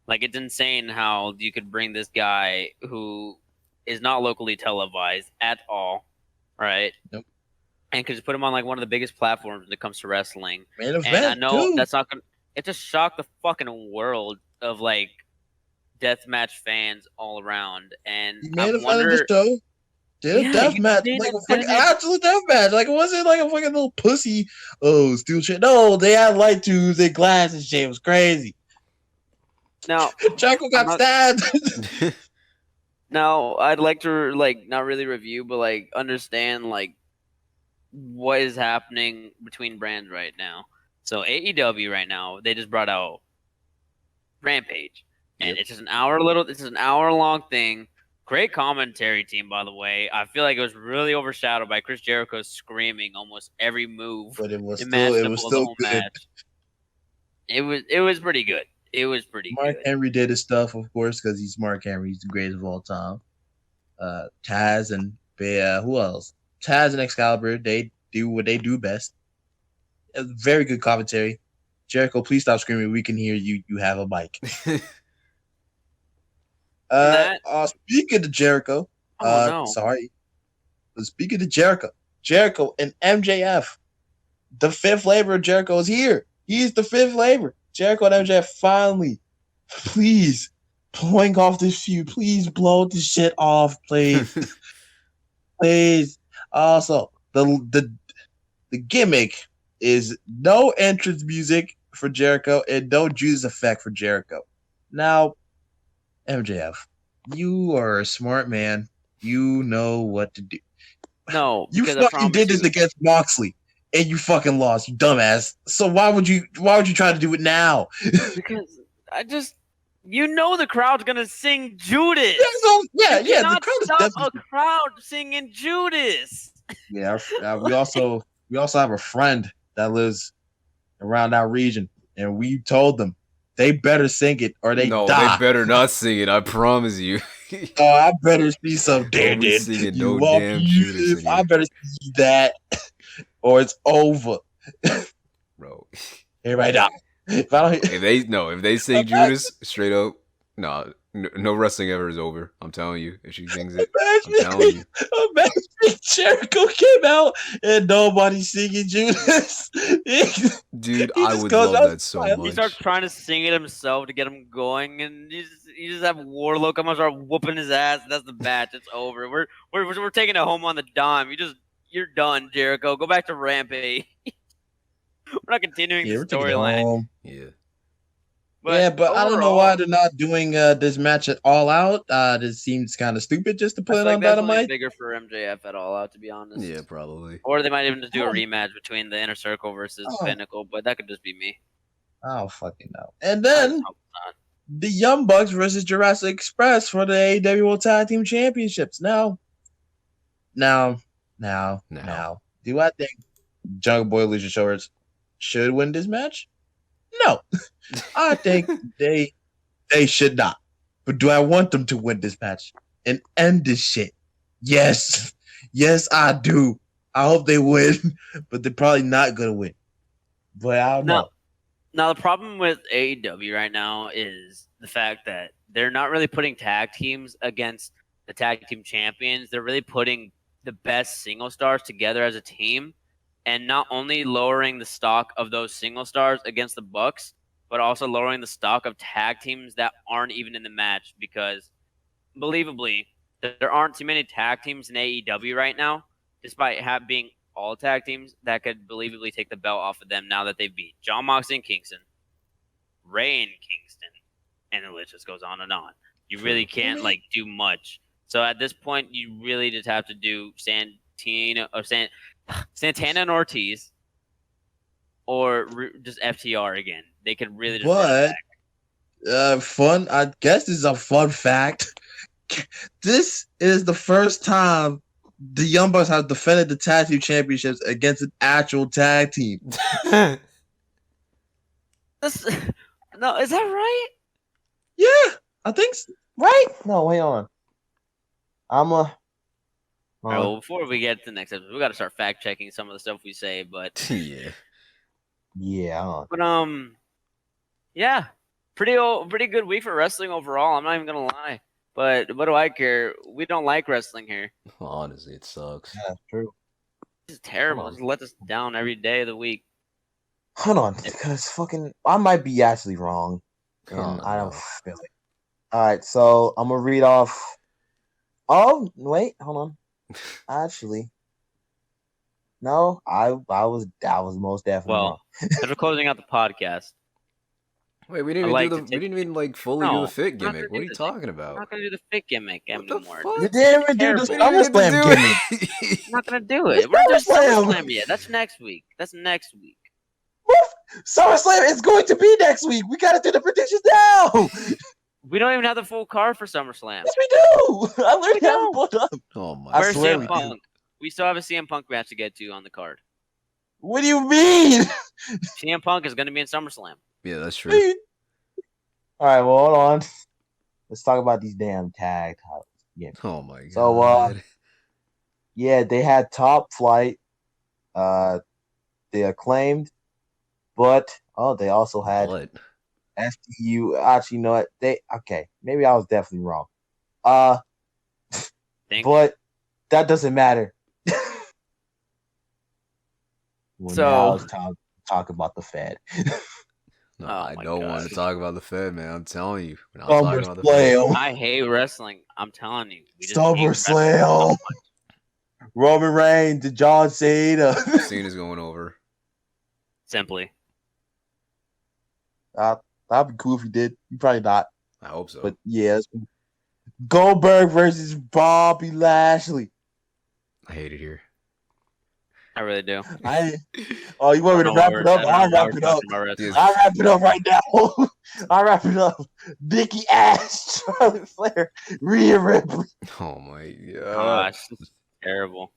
Speaker 3: Like, it's insane how you could bring this guy who is not locally televised at all, right?
Speaker 2: Nope.
Speaker 3: And could just put him on like one of the biggest platforms when it comes to wrestling.
Speaker 2: Main event,
Speaker 3: and I know
Speaker 2: too.
Speaker 3: That's not gonna. It just shocked the fucking world of like deathmatch fans all around. And
Speaker 2: he made a fan of the show. Did a death match, like a fucking absolute death match. Like, it wasn't like a fucking little pussy. Oh, steel shit. No, they had light tubes and glass and shit. It was crazy.
Speaker 3: Now,
Speaker 2: Jericho got stabbed.
Speaker 3: Now, I'd like to like not really review, but like understand like what is happening between brands right now. So AEW right now, they just brought out Rampage, and it's just an hour long thing. Great commentary team, by the way. I feel like it was really overshadowed by Chris Jericho screaming almost every move.
Speaker 2: But it was still good.
Speaker 3: Match. It was pretty good. It was pretty
Speaker 2: Mark
Speaker 3: good.
Speaker 2: Henry did his stuff, of course, because he's Mark Henry. He's the greatest of all time. Taz and who else? Taz and Excalibur, they do what they do best. Very good commentary. Jericho, please stop screaming. We can hear you. You have a mic. Speaking to Jericho, sorry. Speaking to Jericho and MJF, the 5th labor of Jericho is here. He's the 5th labor. Jericho and MJF finally, please, blowing off this feud. Please blow this shit off, please. Please. Also, the gimmick is no entrance music for Jericho and no Judas effect for Jericho. Now, MJF, you are a smart man. You know what to do.
Speaker 3: No,
Speaker 2: you fucking did this against Moxley, and you fucking lost, you dumbass. So why would you try to do it now?
Speaker 3: Because the crowd's gonna sing Judas.
Speaker 2: Yeah. The crowd is
Speaker 3: definitely a crowd singing Judas.
Speaker 2: Yeah, we also have a friend that lives around our region, and we told them they better sing it or they die.
Speaker 1: No, they better not sing it. I promise you.
Speaker 2: Oh, I better see some damn
Speaker 1: singing no damn Judas.
Speaker 2: I better see that, or it's over,
Speaker 1: bro.
Speaker 2: Everybody die.
Speaker 1: If they sing Judas straight up, no wrestling ever is over. I'm telling you. If she sings it, I'm telling you.
Speaker 2: Imagine Jericho came out and nobody's singing Judas.
Speaker 1: Dude, I would love that so much.
Speaker 3: He starts trying to sing it himself to get him going, and you just have Warlock come and start whooping his ass. That's the match. It's over. We're taking it home on the dime. You're done, Jericho. Go back to Rampage. We're not continuing the storyline.
Speaker 2: Yeah. But overall, I don't know why they're not doing this match at All Out. This seems kind of stupid just to put it on Dynamite.
Speaker 3: Bigger for MJF at All Out, to be honest.
Speaker 1: Yeah, probably.
Speaker 3: Or they might even just do a rematch between the Inner Circle versus Pinnacle, but that could just be me.
Speaker 2: I don't fucking know. And then the Young Bucks versus Jurassic Express for the AEW World Tag Team Championships. Now, do I think Jungle Boy Lucha Shorts should win this match? No. I think they should not. But do I want them to win this match and end this shit? Yes. Yes, I do. I hope they win, but they're probably not going to win. But I don't know.
Speaker 3: Now, the problem with AEW right now is the fact that they're not really putting tag teams against the tag team champions. They're really putting the best single stars together as a team, and not only lowering the stock of those single stars against the Bucks, but also lowering the stock of tag teams that aren't even in the match, because believably, there aren't too many tag teams in AEW right now, despite being all tag teams that could believably take the belt off of them now that they beat John Moxley and Kingston, Ray and Kingston, and the list just goes on and on. You really can't do much. So at this point, you really just have to do Santana and Ortiz, or just FTR again. They could really just run it back.
Speaker 2: Fun. I guess this is a fun fact. This is the first time the Young Bucks have defended the tag team championships against an actual tag team.
Speaker 3: No, is that right?
Speaker 2: Yeah, I think so. Right? No, wait on.
Speaker 3: Well, before we get to the next episode, we got to start fact checking some of the stuff we say. But
Speaker 2: yeah.
Speaker 3: But yeah, pretty good week for wrestling overall. I'm not even gonna lie. But what do I care? We don't like wrestling here.
Speaker 1: Honestly, it sucks.
Speaker 2: Yeah, true.
Speaker 3: It's terrible. Just let us down every day of the week.
Speaker 2: Hold on, because I might be actually wrong, and I don't feel it. All right, so I'm gonna read off. Oh wait, hold on. Actually, no, I was most definitely wrong.
Speaker 3: As we're closing out the podcast.
Speaker 1: Wait, we didn't even fully do the fit gimmick. What are you talking about?
Speaker 3: I'm not gonna do the fit gimmick anymore.
Speaker 2: You didn't even do the SummerSlam gimmick.
Speaker 3: I'm not gonna do it. We're not doing SummerSlam yet. That's next week.
Speaker 2: SummerSlam is going to be next week. We gotta do the predictions now.
Speaker 3: We don't even have the full card for SummerSlam.
Speaker 2: Yes, we do. I literally have it pulled up.
Speaker 1: Oh my!
Speaker 3: Where's CM Punk? We still have a CM Punk match to get to on the card.
Speaker 2: What do you mean?
Speaker 3: CM Punk is going to be in SummerSlam.
Speaker 1: Yeah, that's true.
Speaker 2: All right, well, hold on. Let's talk about these damn tag titles. Yeah.
Speaker 1: Oh my god.
Speaker 2: So, yeah, they had Top Flight. They Acclaimed, but they also had STU. Actually, you know what? Maybe I was definitely wrong. But that doesn't matter. Now it's time to talk about the Fed.
Speaker 1: No, I don't want to talk about the Fed, man. I'm telling you.
Speaker 3: I hate wrestling. I'm telling you.
Speaker 2: SummerSlam. Roman Reigns to John Cena.
Speaker 1: Cena's going over.
Speaker 3: Simply.
Speaker 2: That'd be cool if he did. He probably not.
Speaker 1: I hope so.
Speaker 2: But yeah, Goldberg versus Bobby Lashley.
Speaker 1: I hate it here.
Speaker 3: I really do.
Speaker 2: You want me to wrap it up? I'll wrap it up. I'll wrap it up right now. I'll wrap it up. Dickie Ash, Charlotte Flair, Rhea Ripley.
Speaker 1: Oh my god.
Speaker 3: Gosh, this is terrible.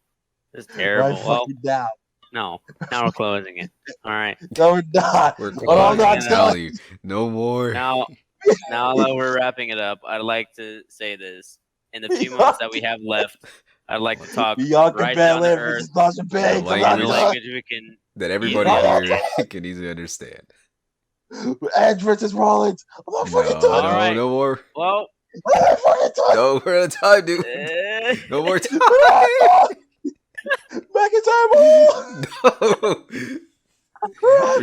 Speaker 3: This is terrible.
Speaker 2: Down.
Speaker 3: No, now we're closing it. All right.
Speaker 2: No, we're not.
Speaker 1: We're closing it. No more.
Speaker 3: Now that we're wrapping it up, I'd like to say this. In the few months that we have left, I'd like to talk right down to earth, language we can
Speaker 1: that everybody here can easily understand.
Speaker 2: Edge versus Rollins.
Speaker 1: No more.
Speaker 3: Well,
Speaker 1: no, we're out of time, dude. No more time.
Speaker 2: McIntyre.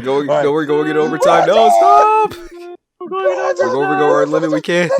Speaker 1: No. We're going in overtime. No, stop. We're going over our limit. We can't.